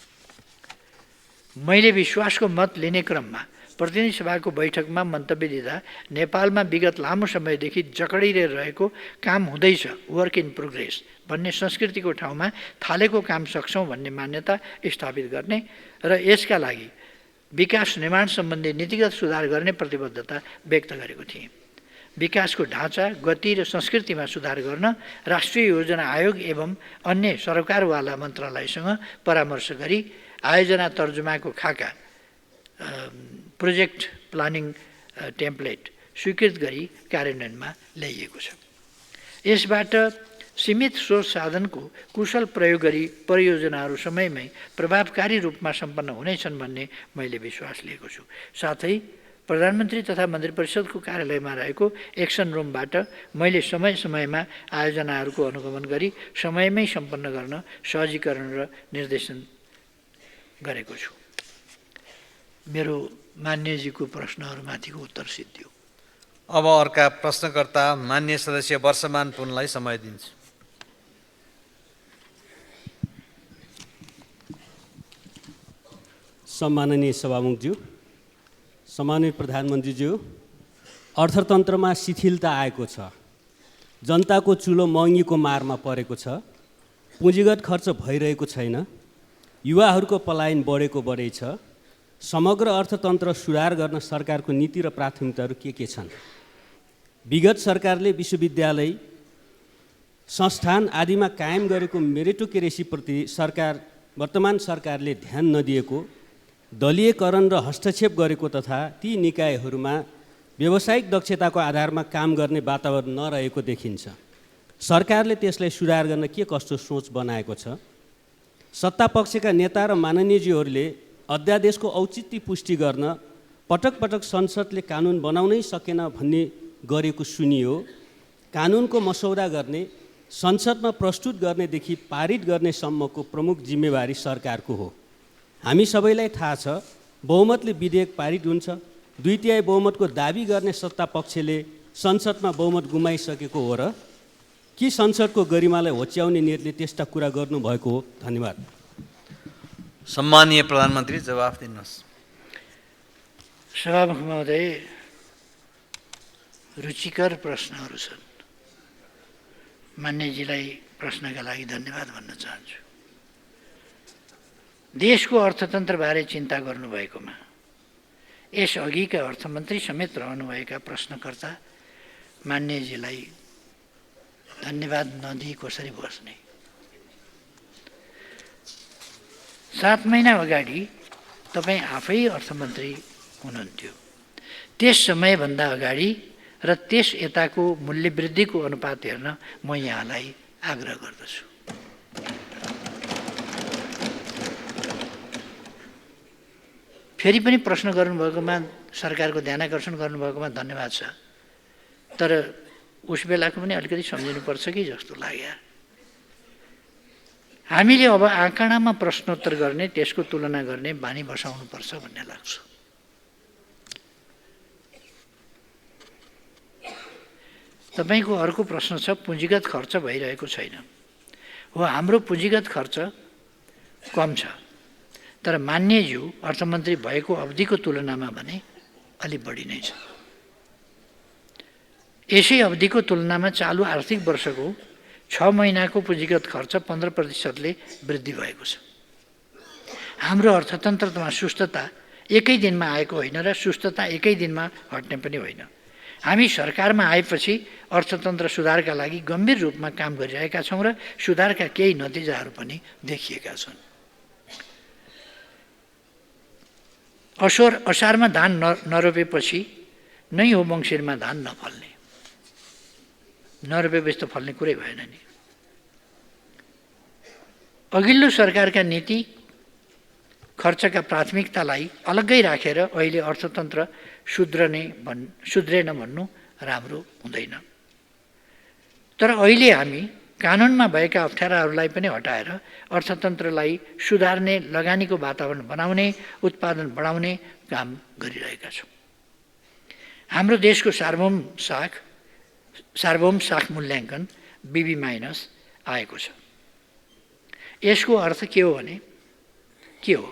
मैले विश्वासको मत लिने क्रममा प्रतिनिधि सभाको बैठकमा मन्तव्य दिँदा नेपालमा विगत लामो समयदेखि जकडिरहेको काम हुँदैछ, वर्क इन प्रोग्रेस भन्ने संस्कृतिको ठाउँमा थालेको काम सक्छौँ भन्ने मान्यता स्थापित गर्ने र यसका लागि विकास निर्माण सम्बन्धी नीतिगत सुधार गर्ने प्रतिबद्धता व्यक्त गरेको थिएँ। विकासको ढाँचा, गति र संस्कृतिमा सुधार गर्न राष्ट्रिय योजना आयोग एवं अन्य सरकारवाला मन्त्रालयसँग परामर्श गरी आयोजना तर्जुमाको खाका प्रोजेक्ट प्लानिङ टेम्प्लेट स्वीकृत गरी कार्यान्वयनमा ल्याइएको छ। यसबाट सीमित स्रोत साधनको कुशल प्रयोग गरी परियोजनाहरू समयमै प्रभावकारी रूपमा सम्पन्न हुनेछन् भन्ने मैले विश्वास लिएको छु। साथै प्रधानमन्त्री तथा मन्त्री परिषदको कार्यालयमा रहेको एक्सन रुमबाट मैले समय समयमा आयोजनाहरूको अनुगमन गरी समयमै सम्पन्न गर्न सहजीकरण र निर्देशन गरेको छु। मेरो मान्यजीको प्रश्नहरूमाथिको उत्तर सिद्धियो। अब अर्का प्रश्नकर्ता मान्य सदस्य वर्षमान पुनलाई समय दिन्छु। सम्माननीय सभामुखज्यू, सम्माननीय प्रधानमन्त्रीज्यू, अर्थतन्त्रमा शिथिलता आएको छ, जनताको चुलो महँगीको मारमा परेको छ, पुँजीगत खर्च भइरहेको छैन, युवाहरूको पलायन बढेको बढै छ, समग्र अर्थतन्त्र सुधार गर्न सरकारको नीति र प्राथमिकताहरू के छन्? विगत सरकारले विश्वविद्यालय संस्थान आदिमा कायम गरेको मेरिटोक्रेसीप्रति वर्तमान सरकारले ध्यान नदिएको, दलीयकरण र हस्तक्षेप गरेको तथा ती निकायहरूमा व्यावसायिक दक्षताको आधारमा काम गर्ने वातावरण नरहेको देखिन्छ। सरकारले त्यसलाई सुधार गर्न के कस्तो सोच बनाएको छ? सत्तापक्षका नेता र माननीयज्यूहरूले अध्यादेशको औचित्य पुष्टि गर्न पटक पटक संसदले कानुन बनाउनै सकेन भन्ने गरेको सुनियो। कानुनको मसौदा गर्ने, संसदमा प्रस्तुत गर्नेदेखि पारित गर्नेसम्मको प्रमुख जिम्मेवारी सरकारको हो। हामी सबैलाई थाहा छ, बहुमतले विधेयक पारित हुन्छ, 2/3 बहुमतको दाबी गर्ने सत्तापक्षले संसदमा बहुमत गुमाइसकेको हो र कि संसदको गरिमालाई होच्याउने नियतले त्यस्ता कुरा गर्नुभएको हो? धन्यवाद। सम्मानीय प्रधानमन्त्री जवाफ दिनुहोस्। सभामुख महोदय, रुचिकर प्रश्नहरू छन्। मान्यजीलाई प्रश्नका लागि धन्यवाद भन्न चाहन्छु। देशको अर्थतन्त्रबारे चिन्ता गर्नुभएकोमा यसअघिका अर्थमन्त्री समेत रहनुभएका प्रश्नकर्ता मान्यजीलाई धन्यवाद नदिई कसरी बस्ने? 7 महिना अगाडि तपाईँ आफै अर्थमन्त्री हुनुहुन्थ्यो। त्यस समयभन्दा अगाडि र त्यस यताको मूल्यवृद्धिको अनुपात हेर्न म यहाँलाई आग्रह गर्दछु। फेरि पनि प्रश्न गर्नुभएकोमा, सरकारको ध्यानाकर्षण गर्नुभएकोमा धन्यवाद छ। तर उस बेलाको पनि अलिकति सम्झिनुपर्छ कि जस्तो लाग्यो। हामीले अब आँकडामा प्रश्नोत्तर गर्ने, त्यसको तुलना गर्ने बानी बसाउनुपर्छ भन्ने लाग्छ। तपाईँको अर्को प्रश्न छ, पुँजीगत खर्च भइरहेको छैन। हो, हाम्रो पुँजीगत खर्च कम छ, तर मान्यज्यू अर्थमन्त्री भएको अवधिको तुलनामा भने अलि बढी नै छ। यसै अवधिको तुलनामा चालु आर्थिक वर्षको 6 महिनाको पुँजीगत खर्च 15%ले वृद्धि भएको छ। हाम्रो अर्थतन्त्रमा सुस्तता एकै दिनमा आएको होइन र सुस्तता एकै दिनमा हट्ने पनि होइन। हामी सरकारमा आएपछि अर्थतन्त्र सुधारका लागि गम्भीर रूपमा काम गरिरहेका छौँ र सुधारका केही नतिजाहरू पनि देखिएका छन्। असारमा धान नरोपेपछि नै हो मङ्सिरमा धान नफल्ने। नरोपेपछि त फल्ने कुरै भएन नि। अघिल्लो सरकारका नीति खर्चका प्राथमिकतालाई अलग्गै राखेर अहिले अर्थतन्त्र सुध्रेन भन्नु राम्रो हुँदैन। तर अहिले हामी कानुनमा भएका अप्ठ्याराहरूलाई पनि हटाएर अर्थतन्त्रलाई सुधार्ने, लगानीको वातावरण बनाउने, उत्पादन बढाउने काम गरिरहेका छौँ। हाम्रो देशको सार्वभौम साख मूल्याङ्कन BB- आएको छ। यसको अर्थ के हो भने के हो?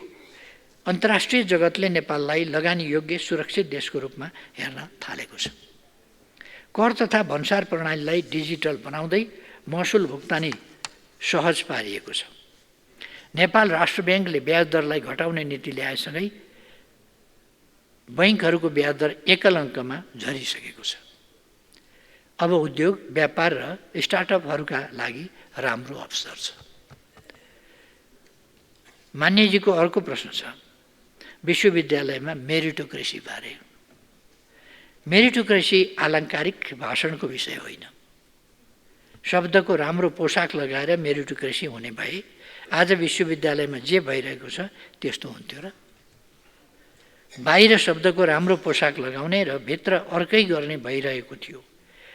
अन्तर्राष्ट्रिय जगतले नेपाललाई लगानी योग्य सुरक्षित देशको रूपमा हेर्न थालेको छ। कर तथा भन्सार प्रणालीलाई डिजिटल बनाउँदै महसुल भुक्तानी सहज पारिएको छ। नेपाल राष्ट्र ब्याङ्कले ब्याज दरलाई घटाउने नीति ल्याएसँगै बैङ्कहरूको ब्याज दर एकल अङ्कमा झरिसकेको छ। अब उद्योग, व्यापार र स्टार्टअपहरूका लागि राम्रो अवसर छ। मान्यजीको अर्को प्रश्न छ विश्वविद्यालयमा मेरिटोक्रेसी बारे। मेरिटोक्रेसी आलङ्कारिक भाषणको विषय होइन। शब्दको राम्रो पोसाक लगाएर मेरिटोक्रेसी हुने भए आज विश्वविद्यालयमा जे भइरहेको छ त्यस्तो हुन्थ्यो र? बाहिर शब्दको राम्रो पोसाक लगाउने र भित्र अर्कै गर्ने भइरहेको थियो।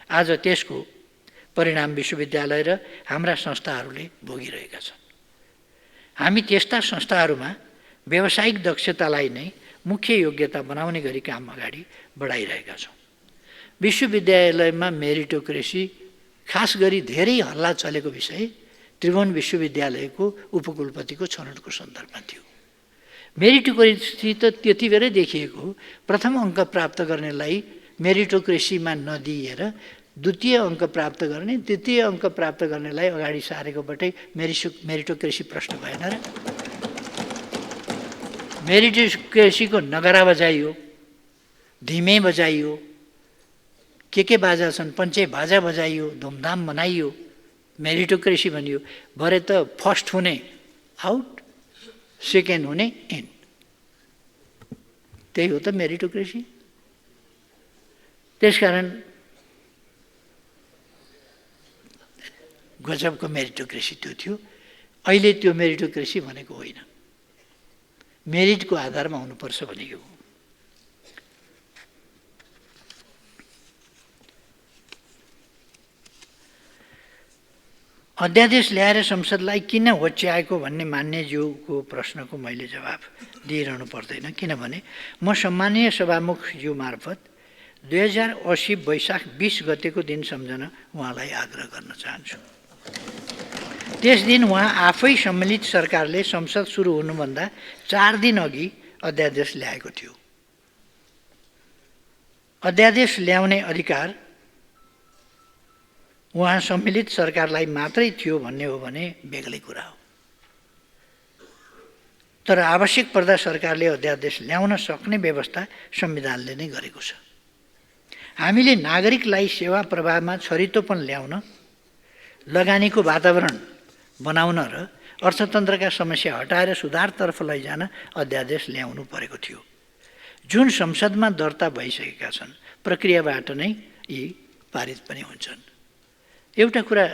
आज त्यसको परिणाम विश्वविद्यालय र हाम्रा संस्थाहरूले भोगिरहेका छन्। हामी त्यस्ता संस्थाहरूमा व्यावसायिक दक्षतालाई नै मुख्य योग्यता बनाउने गरी काम अगाडि बढाइरहेका छौँ। विश्वविद्यालयमा मेरिटोक्रेसी खास गरी धेरै हल्ला चलेको विषय त्रिभुवन विश्वविद्यालयको उपकुलपतिको छनौटको सन्दर्भमा थियो। मेरिटोक्रेसी त त्यति बेरै देखिएको प्रथम अङ्क प्राप्त गर्नेलाई मेरिटोक्रेसीमा नदिएर द्वितीय अङ्क प्राप्त गर्ने, तृतीय अङ्क प्राप्त गर्नेलाई अगाडि सारेकोबाटै मेरिटोक्रेसी प्रश्न भएन र? मेरिटोक्रेसीको नगरा बजाइयो, धिमे बजाइयो, के बाजा छन् पञ्चे बाजा बजाइयो, धुमधाम मनाइयो, मेरिटोक्रेसी भनियो। भरे त फर्स्ट हुने आउट, सेकेन्ड हुने इन, त्यही हो त मेरिटोक्रेसी। त्यसकारण गजबको मेरिटोक्रेसी त्यो थियो। अहिले त्यो मेरिटोक्रेसी भनेको होइन, मेरिटको आधारमा हुनुपर्छ भनेको हो। अध्यादेश ल्याएर संसदलाई किन होच्याएको भन्ने मान्यज्यूको प्रश्नको मैले जवाब दिइरहनु पर्दैन, किनभने म सम्मानीय सभामुखज्यू मार्फत 2080 वैशाख 20 गतेको दिन सम्झन उहाँलाई आग्रह गर्न चाहन्छु। त्यस दिन उहाँ आफै सम्मिलित सरकारले संसद सुरु हुनुभन्दा 4 दिन अघि अध्यादेश ल्याएको थियो। अध्यादेश ल्याउने अधिकार उहाँ सम्मिलित सरकारलाई मात्रै थियो भन्ने हो भने बेग्लै कुरा हो। तर आवश्यक पर्दा सरकारले अध्यादेश ल्याउन सक्ने व्यवस्था संविधानले नै गरेको छ। हामीले नागरिकलाई सेवा प्रवाहमा छरितोपन ल्याउन, लगानीको वातावरण बनाउन र अर्थतन्त्रका समस्या हटाएर सुधारतर्फ लैजान अध्यादेश ल्याउनु परेको थियो, जुन संसदमा दर्ता भइसकेका छन्। प्रक्रियाबाट नै यी पारित पनि हुन्छन्। एउटा कुरा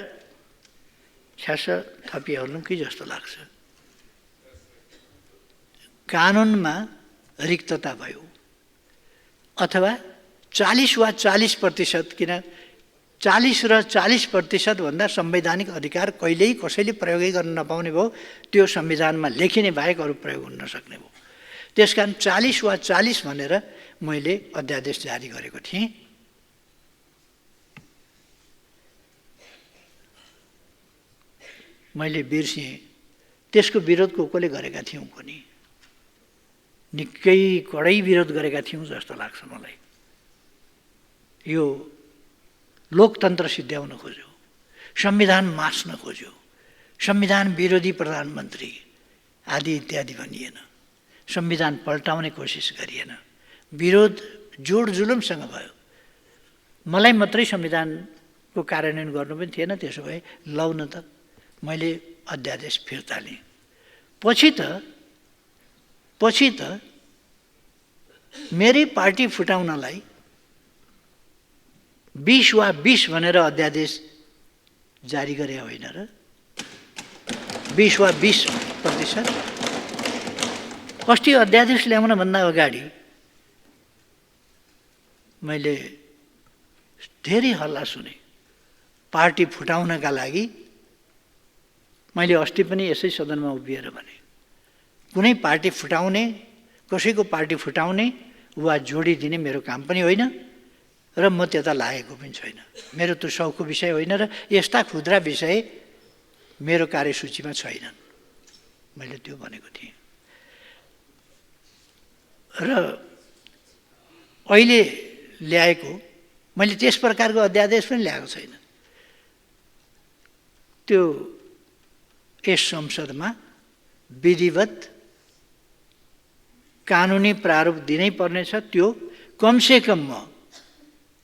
छ्यास थपिहाल्नु कि जस्तो लाग्छ, कानुनमा रिक्तता भयो अथवा 40 वा 40%, किन 40 र 40% भन्दा संवैधानिक अधिकार कहिल्यै कसैले प्रयोगै गर्न नपाउने भयो। त्यो संविधानमा लेखिने बाहेक अरू प्रयोग हुन नसक्ने भयो। त्यसकारण 40 वा 40 भनेर मैले अध्यादेश जारी गरेको थिएँ। मैले बिर्सेँ त्यसको विरोध कसले गरेका थियौँ पनि, निकै कडै विरोध गरेका थियौँ जस्तो लाग्छ मलाई। यो लोकतन्त्र सिद्ध्याउन खोज्यो, संविधान मास्न खोज्यो, संविधान विरोधी प्रधानमन्त्री आदि इत्यादि भनिएन, संविधान पल्टाउने कोसिस गरिएन, विरोध जोड जुलुमसँग भयो। मलाई मात्रै संविधानको कार्यान्वयन गर्नु पनि थिएन। त्यसो भए लौ न त, मैले अध्यादेश फिर्ता लिएँ। पछि त मेरै पार्टी फुटाउनलाई 20 वा 20 भनेर अध्यादेश जारी गरे होइन र? 20 वा 20%। अस्ति अध्यादेश ल्याउन भन्दा अगाडि मैले धेरै हल्ला सुने पार्टी फुटाउनका लागि। मैले अस्ति पनि यसै सदनमा उभिएर भने, कुनै पार्टी फुटाउने, कसैको पार्टी फुटाउने वा जोडिदिने मेरो काम पनि होइन र म त्यता लागेको पनि छैन। मेरो त्यो सौखको विषय होइन र यस्ता खुद्रा विषय मेरो कार्यसूचीमा छैनन्। मैले त्यो भनेको थिएँ। र अहिले ल्याएको मैले त्यस प्रकारको अध्यादेश पनि ल्याएको छैन। त्यो यस संसदमा विधिवत कानुनी प्रारूप दिनै पर्नेछ। त्यो कमसेकम म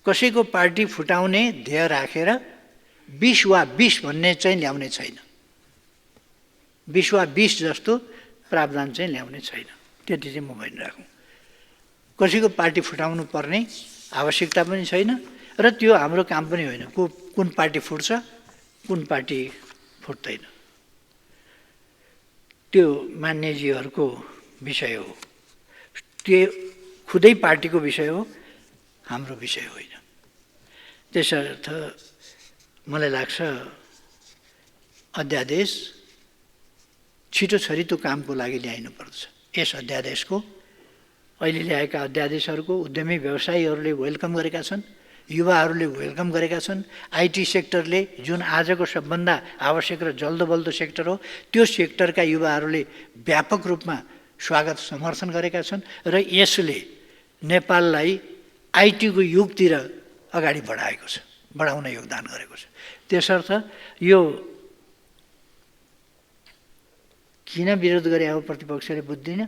कसैको पार्टी फुटाउने ध्येय राखेर 20 वा 20 भन्ने चाहिँ ल्याउने छैन। 20 वा 20 जस्तो प्रावधान चाहिँ ल्याउने छैन। त्यति चाहिँ म भनिराखौँ। कसैको पार्टी फुटाउनु पर्ने आवश्यकता पनि छैन र त्यो हाम्रो काम पनि होइन। कुन पार्टी फुट्छ, कुन पार्टी फुट्दैन त्यो मान्यजीहरूको विषय हो, त्यो खुदै पार्टीको विषय हो, हाम्रो विषय होइन। त्यसर्थ मलाई लाग्छ अध्यादेश छिटो छरितो कामको लागि ल्याइनुपर्छ। यस अध्यादेशको अहिले ल्याएका अध्यादेशहरूको उद्यमी व्यवसायीहरूले वेलकम गरेका छन्, युवाहरूले वेलकम गरेका छन्। आइटी सेक्टरले जुन आजको सबभन्दा आवश्यक र जल्दो बल्दो सेक्टर हो, त्यो सेक्टरका युवाहरूले व्यापक रूपमा स्वागत समर्थन गरेका छन् र यसले नेपाललाई आइटीको युगतिर अगाडि बढाएको छ, बढाउन योगदान गरेको छ। त्यसर्थ यो किन विरोध गरे अब प्रतिपक्षले बुझ्दिनँ,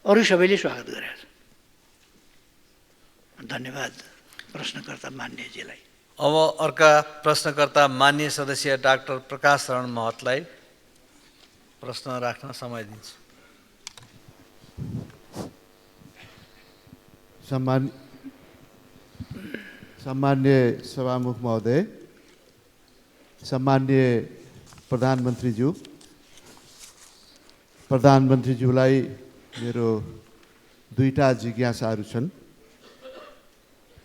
अरू सबैले स्वागत गरेका छन्। धन्यवाद प्रश्नकर्ता मान्यजीलाई। अब अर्का प्रश्नकर्ता मान्य सदस्य डाक्टर प्रकाश शरण महतलाई प्रश्न राख्न समय दिन्छु। सम्मान्य सभामुख महोदय, सम्मान्य प्रधानमन्त्रीज्यूलाई मेरो दुईटा जिज्ञासाहरू छन्।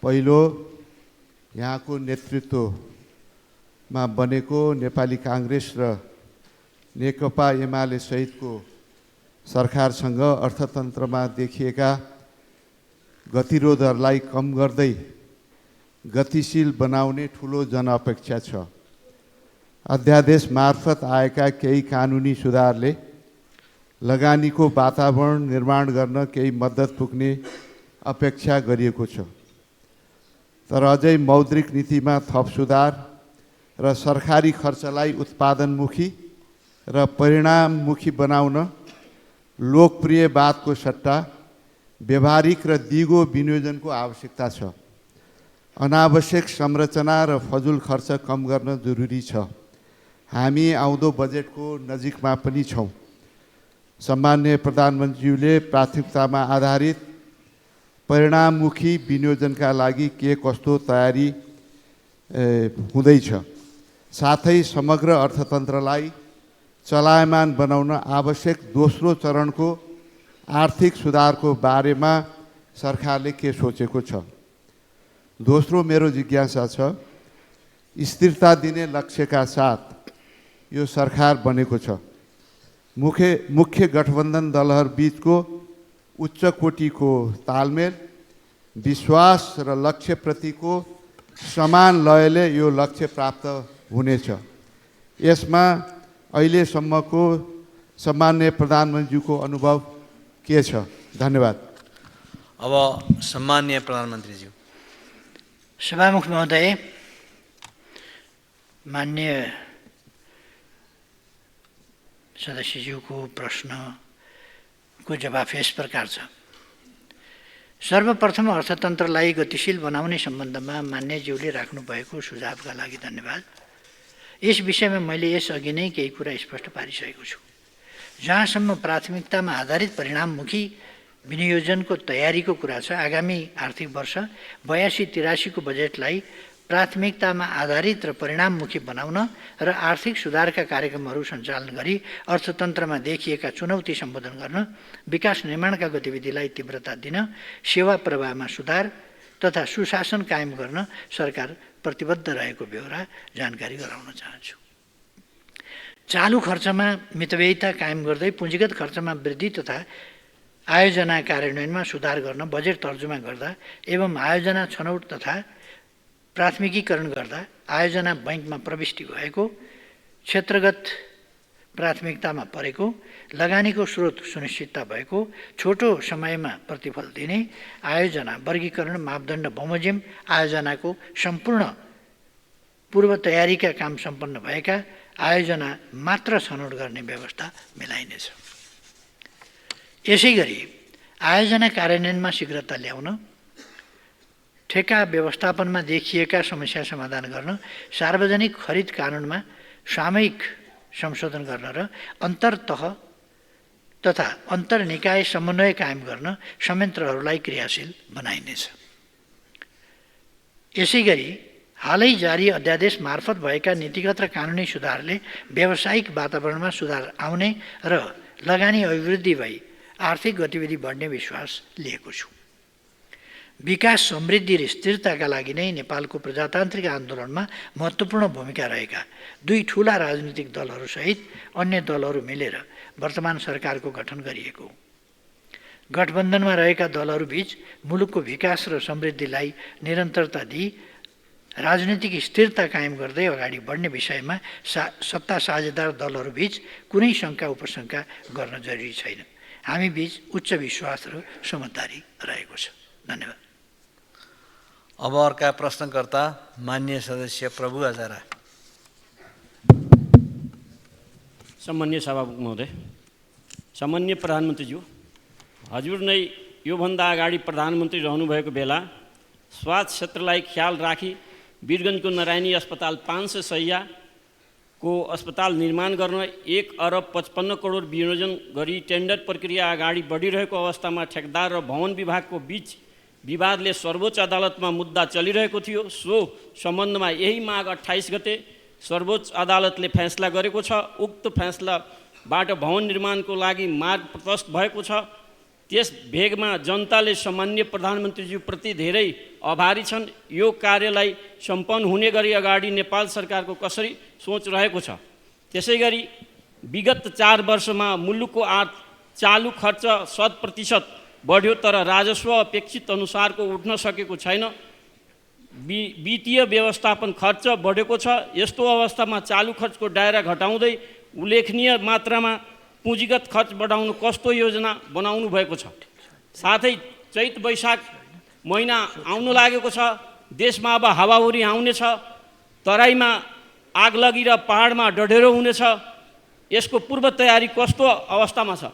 पहिलो, यहाँको नेतृत्वमा बनेको नेपाली काङ्ग्रेस र नेकपा एमाले सहितको सरकारसँग अर्थतन्त्रमा देखिएका गतिरोधहरूलाई कम गर्दै गतिशील बनाउने ठुलो जनअपेक्षा छ। अध्यादेश मार्फत आएका केही कानुनी सुधारले लगानीको वातावरण निर्माण गर्न केही मद्दत पुग्ने अपेक्षा गरिएको छ। तर अझै मौद्रिक नीतिमा थप सुधार र सरकारी खर्चलाई उत्पादनमुखी र परिणाममुखी बनाउन लोकप्रियवादको सट्टा व्यवहारिक र दिगो विनियोजनको आवश्यकता छ। अनावश्यक संरचना र फजुल खर्च कम गर्न जरुरी छ। हामी आउँदो बजेटको नजिकमा पनि छौँ। सम्मान्य प्रधानमन्त्रीले प्राथमिकतामा आधारित परिणाममुखी विनियोजनका लागि के कस्तो तयारी हुँदैछ, साथै समग्र अर्थतन्त्रलाई चलायमान बनाउन आवश्यक दोस्रो चरणको आर्थिक सुधारको बारेमा सरकारले के सोचेको छ। दोस्रो मेरो जिज्ञासा छ, स्थिरता दिने लक्ष्यका साथ यो सरकार बनेको छ। मुख्य गठबन्धन दलहरू बीचको उच्च कोटिको तालमेल, विश्वास र लक्ष्यप्रतिको समान लयले यो लक्ष्य प्राप्त हुनेछ। यसमा अहिलेसम्मको सम्मान्य प्रधानमन्त्रीको अनुभव के छ? धन्यवाद। अब सम्मान्य प्रधानमन्त्रीज्यू। सभामुख महोदय, मान्य सदस्यज्यूको प्रश्नको जवाफ यस प्रकार छ। सर्वप्रथम अर्थतन्त्रलाई गतिशील बनाउने सम्बन्धमा मान्यज्यूले राख्नुभएको सुझावका लागि धन्यवाद। यस विषयमा मैले यसअघि नै केही कुरा स्पष्ट पारिसकेको छु। जहाँसम्म प्राथमिकतामा आधारित परिणाममुखी विनियोजनको तयारीको कुरा छ, आगामी आर्थिक वर्ष 82-83 को बजेटलाई प्राथमिकतामा आधारित र परिणाममुखी बनाउन र आर्थिक सुधारका कार्यक्रमहरू सञ्चालन गरी अर्थतन्त्रमा देखिएका चुनौती सम्बोधन गर्न, विकास निर्माणका गतिविधिलाई तीव्रता दिन, सेवा प्रवाहमा सुधार तथा सुशासन कायम गर्न सरकार प्रतिबद्ध रहेको बेहोरा जानकारी गराउन चाहन्छु। चालु खर्चमा मितव्ययिता कायम गर्दै पुँजीगत खर्चमा वृद्धि तथा आयोजना कार्यान्वयनमा सुधार गर्न बजेट तर्जुमा गर्दा एवं आयोजना छनौट तथा प्राथमिकीकरण गर्दा आयोजना बैंकमा प्रविष्टि भएको, क्षेत्रगत प्राथमिकतामा परेको, लगानीको स्रोत सुनिश्चितता भएको, छोटो समयमा प्रतिफल दिने आयोजना वर्गीकरण मापदण्ड बमोजिम आयोजनाको सम्पूर्ण पूर्व तयारीका काम सम्पन्न भएका आयोजना मात्र छनौट गर्ने व्यवस्था मिलाइनेछ। यसै गरी आयोजना कार्यान्वयनमा शीघ्रता ल्याउन, ठेका व्यवस्थापनमा देखिएका समस्या समाधान गर्न, सार्वजनिक खरिद कानुनमा सामयिक संशोधन गर्न र अन्तर्तह तथा अन्तर्निकाय समन्वय कायम गर्न संयन्त्रहरूलाई क्रियाशील बनाइनेछ। यसै गरी हालै जारी अध्यादेश मार्फत भएका नीतिगत र कानुनी सुधारले व्यावसायिक वातावरणमा सुधार आउने र लगानी अभिवृद्धि भई आर्थिक गतिविधि बढ्ने विश्वास लिएको छु। विकास, समृद्धि र स्थिरताका लागि नै नेपालको प्रजातान्त्रिक आन्दोलनमा महत्त्वपूर्ण भूमिका रहेका दुई ठूला राजनीतिक दलहरूसहित अन्य दलहरू मिलेर वर्तमान सरकारको गठन गरिएको हो। गठबन्धनमा रहेका दलहरूबीच मुलुकको विकास र समृद्धिलाई निरन्तरता दिई राजनीतिक स्थिरता कायम गर्दै अगाडि बढ्ने विषयमा सत्ता साझेदार दलहरूबीच कुनै शङ्का उपशङ्का गर्न जरुरी छैन। हामीबीच उच्च विश्वास र समझदारी रहेको छ। धन्यवाद। अब अर्का प्रश्नकर्ता माननीय सदस्य प्रभु हजारा। सम्माननीय सभामुख महोदय, सम्माननीय प्रधानमन्त्रीज्यू, हजुर नै योभन्दा अगाडि प्रधानमन्त्री रहनुभएको बेला स्वास्थ्य क्षेत्रलाई ख्याल राखी वीरगञ्जको नारायणी अस्पताल 500 शय्याको अस्पताल निर्माण गर्न 1 अरब 55 करोड विनियोजन गरी टेन्डर प्रक्रिया अगाडि बढिरहेको अवस्थामा ठेकदार र भवन विभागको बीच विवादले सर्वोच्च अदालतमा मुद्दा चलिरहेको थियो। सो सम्बन्धमा यही माघ 28 गते सर्वोच्च अदालतले फैसला गरेको छ। उक्त फैसलाबाट भवन निर्माणको लागि मार्ग प्रशस्त भएको छ। त्यस भेगमा जनताले सम्माननीय प्रधानमन्त्रीज्यूप्रति धेरै आभारी छन्। यो कार्यलाई सम्पन्न हुने गरी अगाडि नेपाल सरकारको कसरी सोच रहेको छ। त्यसैगरी विगत 4 वर्षमा मुलुकको चालु खर्च 100% बढ्यो, तर राजस्व अपेक्षित अनुसारको उठ्न सकेको छैन। वित्तीय व्यवस्थापन खर्च बढेको छ। यस्तो अवस्थामा चालु खर्चको दायरा घटाउँदै उल्लेखनीय मात्रामा पुँजीगत खर्च बढाउनु कस्तो योजना बनाउनु भएको छ? साथै चैत वैशाख महिना आउनु लागेको छ। देशमा अब हावाहुरी आउनेछ। तराईमा आगलगी र पहाडमा डढेरो हुनेछ। यसको पूर्व तयारी कस्तो अवस्थामा छ?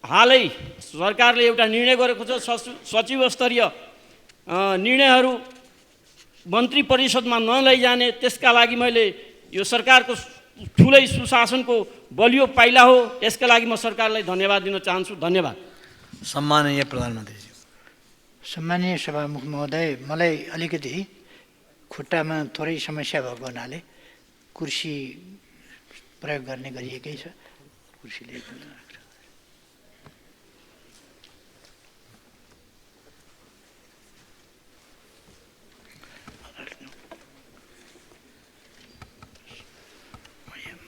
हालै सरकारले एउटा निर्णय गरेको छ। सचिव स्तरीय निर्णयहरू मन्त्री परिषदमा नलैजाने। त्यसका लागि मैले यो सरकारको ठुलै सुशासनको बलियो पाइला हो। यसका लागि म सरकारलाई धन्यवाद दिन चाहन्छु। धन्यवाद। सम्माननीय प्रधानमन्त्रीज्यू। सम्माननीय सभामुख महोदय, मलाई अलिकति खुट्टामा थोरै समस्या भएको हुनाले कुर्सी प्रयोग गर्ने गरिएकै छ। कुर्सीले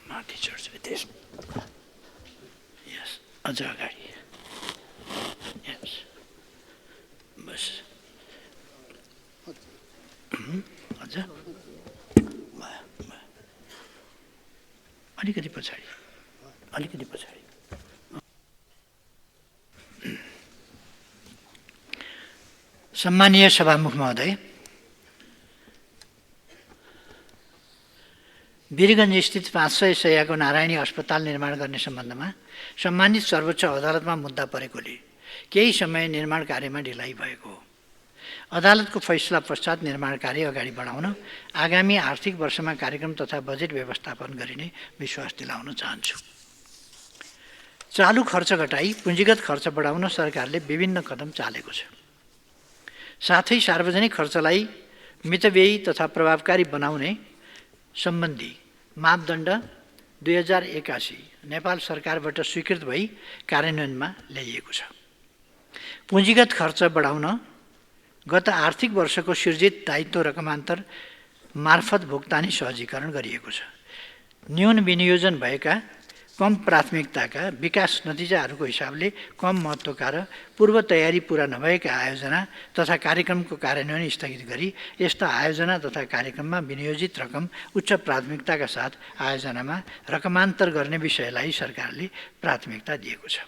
माथि चढ्छ त्यस। यस, अझ अगाडि। यस, बस अझ अलिकति पछाडि, अलिकति पछाडि। सम्माननीय सभामुख महोदय, वीरगञ्ज स्थित 500 शय्याको नारायणी अस्पताल निर्माण गर्ने सम्बन्धमा सम्मानित सर्वोच्च अदालतमा मुद्दा परेकोले केही समय निर्माण कार्यमा ढिलाइ भएको हो। अदालतको फैसला पश्चात निर्माण कार्य अगाडि बढाउन आगामी आर्थिक वर्षमा कार्यक्रम तथा बजेट व्यवस्थापन गरिने विश्वास दिलाउन चाहन्छु। चालु खर्च घटाई पुँजीगत खर्च बढाउन सरकारले विभिन्न कदम चालेको छ। साथै सार्वजनिक खर्चलाई मितव्ययी तथा प्रभावकारी बनाउने सम्बन्धी मापदण्ड 2081 नेपाल सरकारबाट स्वीकृत भई कार्यान्वयनमा ल्याइएको छ। पुँजीगत खर्च बढाउन गत आर्थिक वर्षको सृजित दायित्व रकमान्तर मार्फत भुक्तानी सहजीकरण गरिएको छ। न्यून विनियोजन भएका कम प्राथमिकताका विकास नतिजाहरूको हिसाबले कम महत्त्वका र पूर्व तयारी पुरा नभएका आयोजना तथा कार्यक्रमको कार्यान्वयन स्थगित गरी यस्ता आयोजना तथा कार्यक्रममा विनियोजित रकम उच्च प्राथमिकताका साथ आयोजनामा रकमान्तर गर्ने विषयलाई सरकारले प्राथमिकता दिएको छ।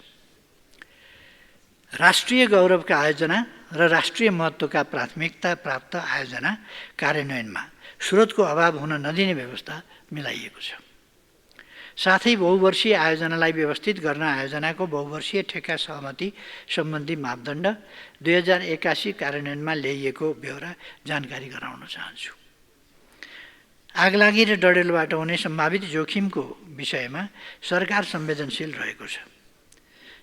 राष्ट्रिय गौरवका आयोजना र राष्ट्रिय महत्त्वका प्राथमिकता प्राप्त आयोजना कार्यान्वयनमा स्रोतको अभाव हुन नदिने व्यवस्था मिलाइएको छ। साथै बहुवर्षीय आयोजनालाई व्यवस्थित गर्न आयोजनाको बहुवर्षीय ठेक्का सहमति सम्बन्धी मापदण्ड 2081 कार्यान्वयनमा ल्याइएको बेहोरा जानकारी गराउन चाहन्छु। आगलागी र डढेलोबाट हुने सम्भावित जोखिमको विषयमा सरकार संवेदनशील रहेको छ।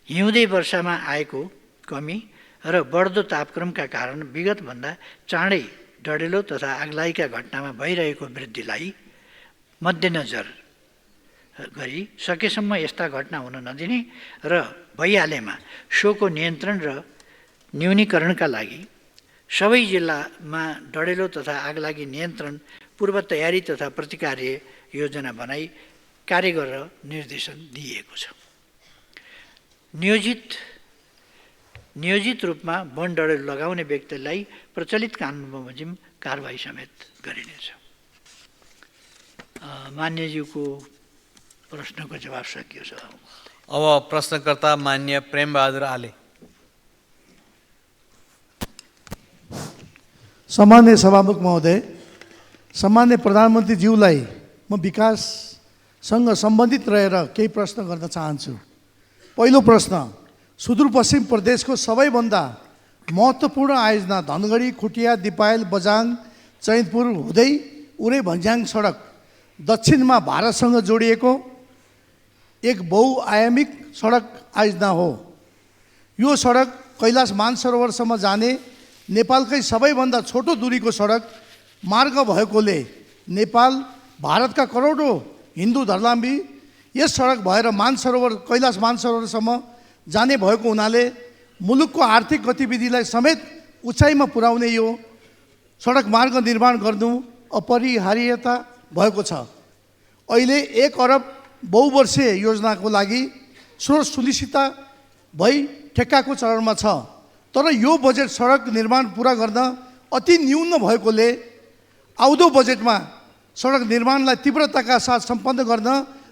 हिउँदे वर्षामा आएको कमी र बढ्दो तापक्रमका कारण विगतभन्दा चाँडै डढेलो तथा आगलागीका घटनामा भइरहेको वृद्धिलाई मध्यनजर गरी सकेसम्म यस्ता घटना हुन नदिने र भइहालेमा सोको नियन्त्रण र न्यूनीकरणका लागि सबै जिल्लामा डढेलो तथा आगलागी नियन्त्रण पूर्व तयारी तथा प्रतिकार्य योजना बनाई कार्य गरेर निर्देशन दिइएको छ। नियोजित रूपमा वन डढेलो लगाउने व्यक्तिलाई प्रचलित कानुन बमोजिम कारबाही समेत गरिनेछ। मान्यज्यूको प्रश्नको जवाब सकियो छ। अब प्रश्नकर्ता मान्य प्रेमबहादुर आले। सम्मान्य सभामुख महोदय, सम्मान्य प्रधानमन्त्रीज्यूलाई म विकाससँग सम्बन्धित रहेर केही प्रश्न गर्न चाहन्छु। पहिलो प्रश्न, सुदूरपश्चिम प्रदेशको सबैभन्दा महत्त्वपूर्ण आयोजना धनगढी, खुटिया, दिपायल, बझाङ, चैनपुर हुँदै उरै भन्ज्याङ सडक दक्षिणमा भारतसँग जोडिएको एक बहुआयामिक सडक आयोजना हो। यो सडक कैलाश मानसरोवरसम्म जाने नेपालकै सबैभन्दा छोटो दूरीको सडक मार्ग भएकोले नेपाल भारतका करोडौँ हिन्दू धर्मावलम्बी यस सडक भएर कैलाश मानसरोवरसम्म जाने भएको हुनाले मुलुकको आर्थिक गतिविधिलाई समेत उचाइमा पुर्याउने यो सडक मार्ग निर्माण गर्नु अपरिहार्यता भएको छ। अहिले 1 अरब बहुवर्षीय योजनाको लागि स्रोत सुनिश्चित भई ठेक्काको चरणमा छ। तर यो बजेट सडक निर्माण पुरा गर्न अति न्यून भएकोले आउँदो बजेटमा सडक निर्माणलाई तीव्रताका साथ सम्पन्न गर्न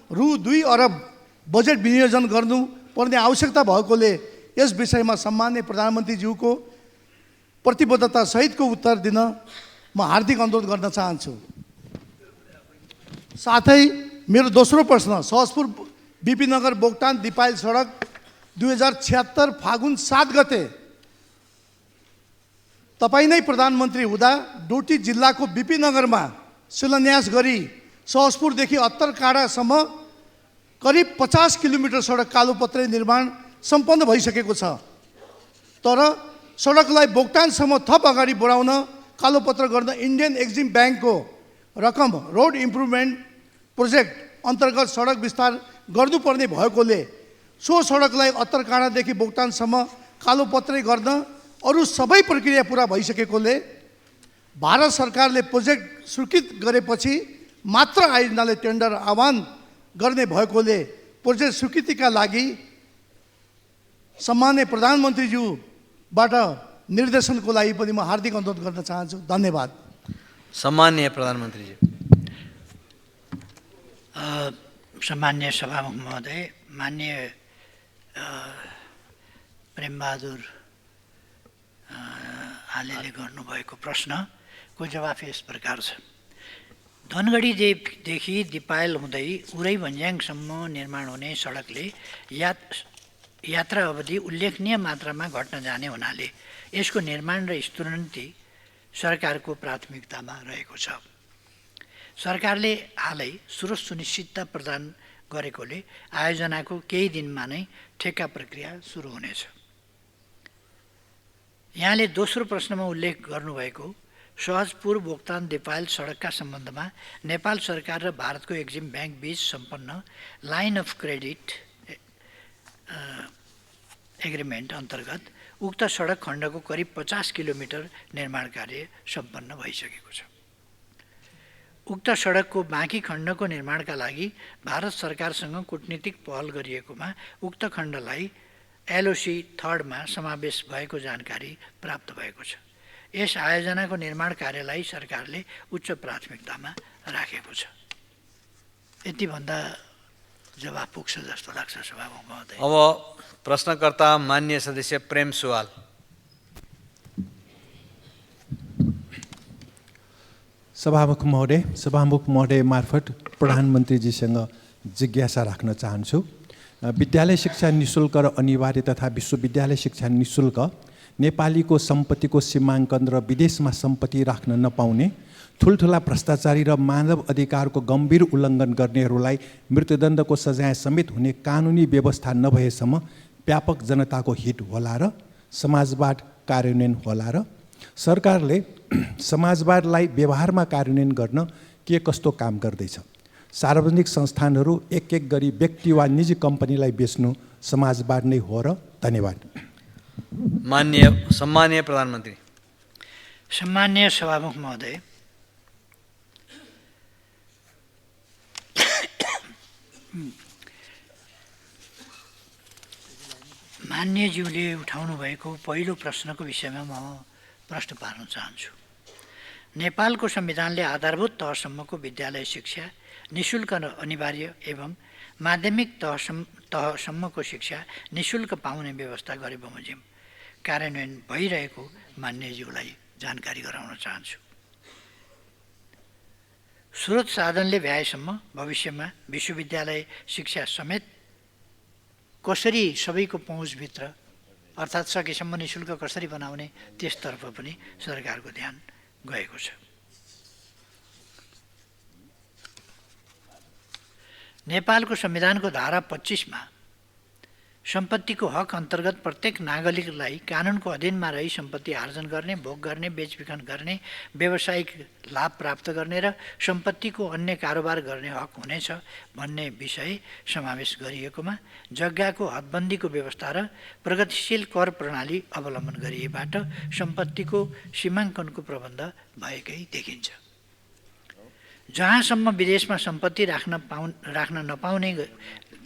रु 2 अरब बजेट विनियोजन गर्नुपर्ने आवश्यकता भएकोले यस विषयमा सम्मान्य प्रधानमन्त्रीज्यूको प्रतिबद्धता सहितको उत्तर दिन म हार्दिक अनुरोध गर्न चाहन्छु। साथै मेरो दोस्रो प्रश्न, सहजपुर बिपीनगर बोक्टान दिपायल सडक 2076 फागुन 7 गते तपाईँ नै प्रधानमन्त्री हुँदा डोटी जिल्लाको बिपीनगरमा शिलान्यास गरी सहजपुरदेखि अत्तरकाँडासम्म करिब 50 किलोमिटर सडक कालोपत्रे निर्माण सम्पन्न भइसकेको छ। तर सडकलाई बोक्टानसम्म थप अगाडि बढाउन कालोपत्र गर्न इन्डियन एक्जिम ब्याङ्कको रकम रोड इम्प्रुभमेन्ट प्रोजेक्ट अन्तर्गत सडक विस्तार गर्नुपर्ने भएकोले सो सडकलाई अत्तरकाँडादेखि बोक्टानसम्म कालोपत्रे गर्न अरू सबै प्रक्रिया पुरा भइसकेकोले भारत सरकारले प्रोजेक्ट स्वीकृत गरेपछि मात्र आयोजनाले टेन्डर आह्वान गर्ने भएकोले प्रोजेक्ट स्वीकृतिका लागि सम्मान्य प्रधानमन्त्रीज्यूबाट निर्देशनको लागि पनि म हार्दिक अनुरोध गर्न चाहन्छु। धन्यवाद। सम्मान्य प्रधानमन्त्रीज्यू। सम्मान्य सभामुख महोदय, मान्य प्रेमबहादुर आलेले गर्नुभएको प्रश्नको जवाफ यस प्रकार छ। धनगढीदेखि दिपायल हुँदै उरै भन्ज्याङसम्म निर्माण हुने सडकले यात्रा अवधि उल्लेखनीय मात्रामा घट्न जाने हुनाले यसको निर्माण र स्तरोन्नति सरकारको प्राथमिकतामा रहेको छ। सरकारले हालै स्रोत सुनिश्चितता प्रदान गरेकोले आयोजनाको केही दिनमा नै ठेक्का प्रक्रिया सुरु हुनेछ। यहाँले दोस्रो प्रश्नमा उल्लेख गर्नुभएको सहजपुर बोक्तान दिपायल सडकका सम्बन्धमा नेपाल सरकार र भारतको एक्जिम ब्याङ्क बीच सम्पन्न लाइन अफ क्रेडिट एग्रिमेन्ट अन्तर्गत उक्त सडक खण्डको करिब 50 किलोमिटर निर्माण कार्य सम्पन्न भइसकेको छ। उक्त सडकको बाँकी खण्डको निर्माणका लागि भारत सरकारसँग कूटनीतिक पहल गरिएकोमा उक्त खण्डलाई एलओसी 3 मा समावेश भएको जानकारी प्राप्त भएको छ। यस आयोजनाको निर्माण कार्यलाई सरकारले उच्च प्राथमिकतामा राखेको छ। यति भन्दा जवाफ पुग्छ जस्तो लाग्छ सभामुख महोदय। अब प्रश्नकर्ता मान्य सदस्य प्रेम सुवाल। सभामुख महोदय मार्फत प्रधानमन्त्रीजीसँग जिज्ञासा राख्न चाहन्छु। विद्यालय शिक्षा निःशुल्क र अनिवार्य तथा विश्वविद्यालय शिक्षा निःशुल्क नेपालीको सम्पत्तिको सीमाङ्कन र विदेशमा सम्पत्ति राख्न नपाउने, ठुल्ठुला भ्रष्टाचारी र मानव अधिकारको गम्भीर उल्लङ्घन गर्नेहरूलाई मृत्युदण्डको सजाय समेत हुने कानुनी व्यवस्था नभएसम्म व्यापक जनताको हित होला र समाजवाद कार्यान्वयन होला र सरकारले समाजवादलाई व्यवहारमा कार्यान्वयन गर्न के कस्तो काम गर्दैछ? सार्वजनिक संस्थानहरू एक एक गरी व्यक्ति वा निजी कम्पनीलाई बेच्नु समाजवाद नै हो र? धन्यवाद। सम्माननीय प्रधानमन्त्री। सम्माननीय सभामुख महोदय, मान्यज्यूले उठाउनु भएको पहिलो प्रश्नको विषयमा म प्रश्न पार्न चाहन्छु। नेपालको संविधानले आधारभूत तहसम्मको विद्यालय शिक्षा निशुल्क र अनिवार्य एवं माध्यमिक तहसम्मको शिक्षा निशुल्क पाउने व्यवस्था गरे बमोजिम कार्यान्वयन भइरहेको मान्यज्यूलाई जानकारी गराउन चाहन्छु। स्रोत साधनले भ्याएसम्म भविष्यमा विश्वविद्यालय शिक्षा समेत कसरी सबैको पहुँचभित्र अर्थात् सकेसम्म निशुल्क कसरी बनाउने त्यसतर्फ पनि सरकारको ध्यान गएको छ। नेपालको संविधानको धारा 25 मा सम्पत्तिको हक अन्तर्गत प्रत्येक नागरिकलाई कानुनको अधीनमा रही सम्पत्ति आर्जन गर्ने, भोग गर्ने, बेचबिखन गर्ने, व्यावसायिक लाभ प्राप्त गर्ने र सम्पत्तिको अन्य कारोबार गर्ने हक हुनेछ भन्ने विषय समावेश गरिएकोमा जग्गाको हदबन्दीको व्यवस्था र प्रगतिशील कर प्रणाली अवलम्बन गरिएबाट सम्पत्तिको सीमाङ्कनको प्रबन्ध भएकै देखिन्छ। जहाँसम्म विदेशमा सम्पत्ति राख्न नपाउने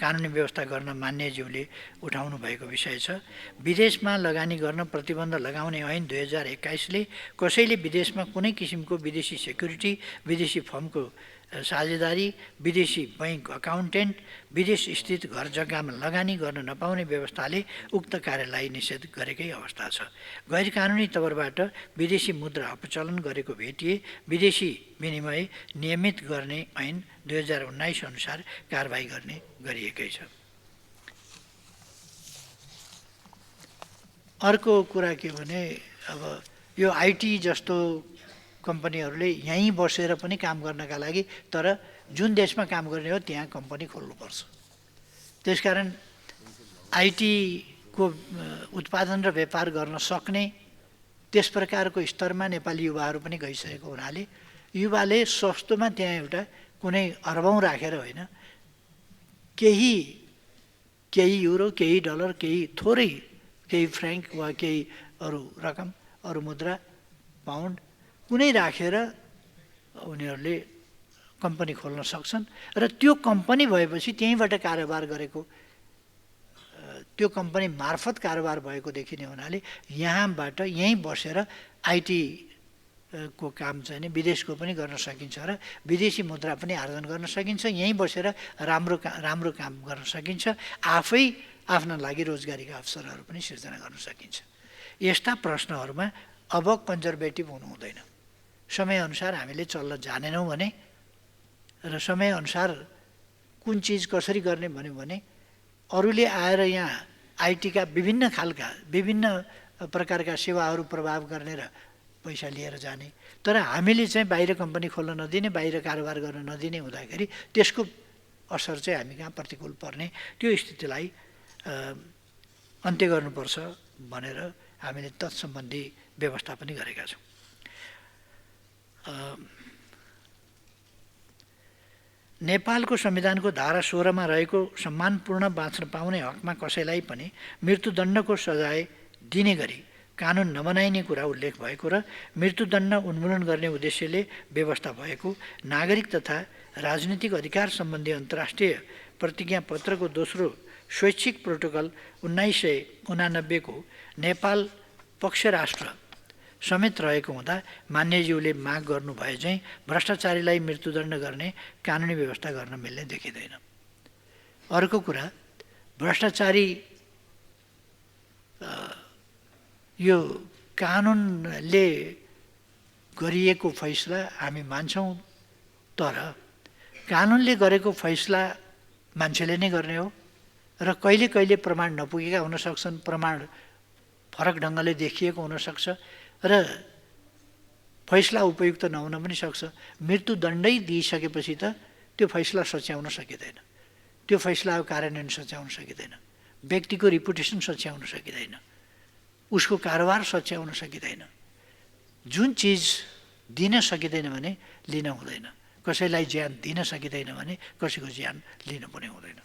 कानुनी व्यवस्था गर्न मान्यज्यूले उठाउनु भएको विषय छ। विदेशमा लगानी गर्न प्रतिबन्ध लगाउने ऐन 2021ले कसैले विदेशमा कुनै किसिमको विदेशी सेक्युरिटी, विदेशी फर्मको साझेदारी, विदेशी बैंक अकाउन्टेन्ट, विदेश स्थित घर जग्गामा लगानी गर्न नपाउने व्यवस्थाले उक्त कार्यलाई निषेध गरेकै अवस्था छ। गैर कानुनी तवरबाट विदेशी मुद्रा अपचलन गरेको भेटिए विदेशी विनिमय नियमित गर्ने ऐन 2019 अनुसार कारबाही गर्ने गरिएकै छ। अर्को कुरा के भने अब यो आइटी जस्तो कम्पनीहरूले यहीँ बसेर पनि काम गर्नका लागि तर जुन देशमा काम गर्ने हो त्यहाँ कम्पनी खोल्नुपर्छ। त्यसकारण आइटीको उत्पादन र व्यापार गर्न सक्ने त्यस प्रकारको स्तरमा नेपाली युवाहरू पनि गइसकेको हुनाले युवाले सस्तोमा त्यहाँ एउटा कुनै अरबौँ राखेर होइन, केही युरो, केही डलर, केही थोरै, केही फ्र्याङ्क वा केही अरू रकम, अरू मुद्रा, पाउन्ड कुनै राखेर उनीहरूले कम्पनी खोल्न सक्छन् र त्यो कम्पनी भएपछि त्यहीँबाट कारोबार गरेको, त्यो कम्पनी मार्फत कारोबार भएको देखिने हुनाले यहाँबाट यहीँ बसेर आइटी को काम चाहिँ विदेशको पनि गर्न सकिन्छ र विदेशी मुद्रा पनि आर्जन गर्न सकिन्छ, यहीँ बसेर राम्रो काम गर्न सकिन्छ, आफै आफ्ना लागि रोजगारीका अवसरहरू पनि सिर्जना गर्न सकिन्छ। यस्ता प्रश्नहरूमा अब कन्जर्भेटिभ हुनु हुँदैन। समयअनुसार हामीले चल्न जानेनौँ भने र समयअनुसार कुन चिज कसरी गर्ने भन्यो भने अरूले आएर यहाँ आइटीका विभिन्न प्रकारका सेवाहरू प्रभाव गर्ने र पैसा लिएर जाने, तर हामीले चाहिँ बाहिर कम्पनी खोल्न नदिने, बाहिर कारोबार गर्न नदिने हुँदाखेरि त्यसको असर चाहिँ हामी कहाँ प्रतिकूल पर्ने, त्यो स्थितिलाई अन्त्य गर्नुपर्छ भनेर हामीले तत्सम्बन्धी व्यवस्था पनि गरेका छौँ। नेपालको संविधानको धारा 16 मा रहेको सम्मानपूर्ण बाँच्न पाउने हकमा कसैलाई पनि मृत्युदण्डको सजाय दिने गरी कानुन नबनाइने कुरा उल्लेख भएको र मृत्युदण्ड उन्मूलन गर्ने उद्देश्यले व्यवस्था भएको नागरिक तथा राजनीतिक अधिकार सम्बन्धी अन्तर्राष्ट्रिय प्रतिज्ञापत्रको दोस्रो स्वैच्छिक प्रोटोकल 1989 को नेपाल पक्ष राष्ट्र समेत रहेको हुँदा मान्यज्यूले माग गर्नु भए चाहिँ भ्रष्टाचारीलाई मृत्युदण्ड गर्ने कानुनी व्यवस्था गर्न मिल्ने देखिँदैन। अर्को कुरा, भ्रष्टाचारी यो कानुनले गरिएको फैसला हामी मान्छौँ, तर कानुनले गरेको फैसला मान्छेले नै गर्ने हो र कहिले कहिले प्रमाण नपुगेका हुन सक्छन्, प्रमाण फरक ढङ्गले देखिएको हुनसक्छ र फैसला उपयुक्त नहुन पनि सक्छ। मृत्युदण्डै दिइसकेपछि त त्यो फैसला सच्याउन सकिँदैन, त्यो फैसला कार्यान्वयन सच्याउन सकिँदैन, व्यक्तिको रिपुटेसन सच्याउन सकिँदैन, उसको कारोबार सच्याउन सकिँदैन। जुन चिज दिन सकिँदैन भने लिन हुँदैन, कसैलाई ज्यान दिन सकिँदैन भने कसैको ज्यान लिनु पनि हुँदैन।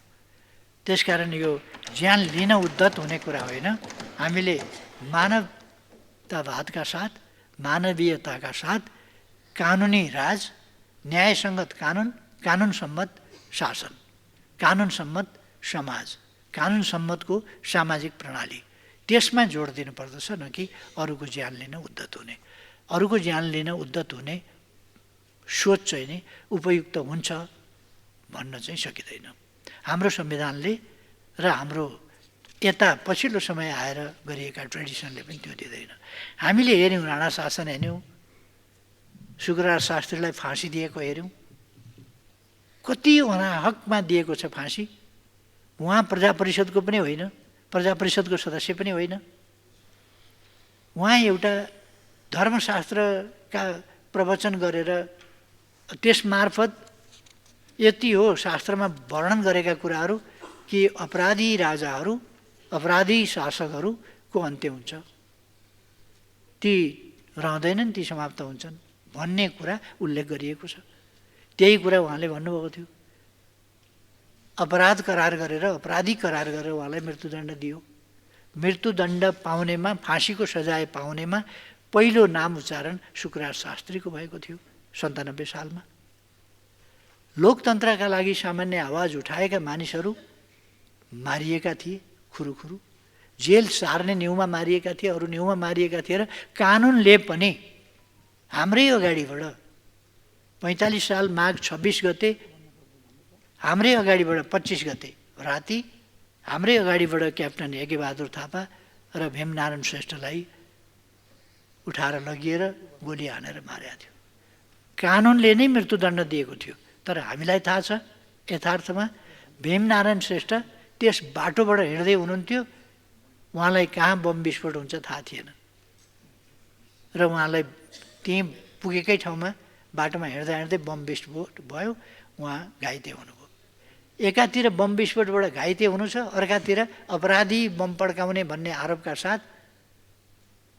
त्यसकारण यो ज्यान लिन उद्धत हुने कुरा होइन। हामीले मानवतावादका साथ, मानवीयताका साथ कानुनी राज, न्यायसङ्गत कानुन, कानुन सम्मत शासन, कानुन सम्मत समाज, कानुन सम्मतको सामाजिक प्रणाली, त्यसमा जोड दिनुपर्दछ, न कि अरूको ज्यान लिन उद्धत हुने। अरूको ज्यान लिन उद्धत हुने सोच चाहिँ नि उपयुक्त हुन्छ भन्न चाहिँ सकिँदैन। हाम्रो संविधानले र हाम्रो यता पछिल्लो समय आएर गरिएका ट्रेडिसनले पनि त्यो दिँदैन। हामीले हेऱ्यौँ, राणा शासन हेऱ्यौँ, शुक्रराज शास्त्रीलाई फाँसी दिएको हेऱ्यौँ, कति अनाहकमा दिएको छ फाँसी। उहाँ प्रजा परिषदको पनि होइन, प्रजा परिषदको सदस्य पनि होइन, उहाँ एउटा धर्मशास्त्रका प्रवचन गरेर त्यसमार्फत यति हो शास्त्रमा वर्णन गरेका कुराहरू कि अपराधी राजाहरू, अपराधी शासकहरूको अन्त्य हुन्छ, ती रहँदैनन्, ती समाप्त हुन्छन् भन्ने कुरा उल्लेख गरिएको छ। त्यही कुरा उहाँले भन्नुभएको थियो। अपराध करार गरेर, अपराधी करार गरेर उहाँलाई मृत्युदण्ड दियो। मृत्युदण्ड पाउनेमा, फाँसीको सजाय पाउनेमा पहिलो नाम उच्चारण शुक्रराज शास्त्रीको भएको थियो 97 सालमा। लोकतन्त्रका लागि सामान्य आवाज उठाएका मानिसहरू मारिएका थिए, खुरुखुरु जेल सार्ने न्युमा मारिएका थिए, अरू न्युमा मारिएका थिए र कानुनले पनि हाम्रै अगाडिबाट 45 साल माघ 26 गते हाम्रै अगाडिबाट 25 गते राति हाम्रै अगाडिबाट क्याप्टन यज्ञबहादुर थापा र भीमनारायण श्रेष्ठलाई उठाएर लगिएर गोली हानेर मारेको थियो। कानुनले नै मृत्युदण्ड दिएको थियो। तर हामीलाई थाहा छ यथार्थमा भीमनारायण श्रेष्ठ त्यस बाटोबाट हिँड्दै हुनुहुन्थ्यो, उहाँलाई कहाँ बम विस्फोट हुन्छ थाहा थिएन र उहाँलाई त्यहीँ पुगेकै ठाउँमा बाटोमा हिँड्दा हिँड्दै बम विस्फोट भयो, उहाँ घाइते हुनुभयो। एकातिर बम विस्फोटबाट घाइते हुनु छ, अर्कातिर अपराधी बम पड्काउने भन्ने आरोपका साथ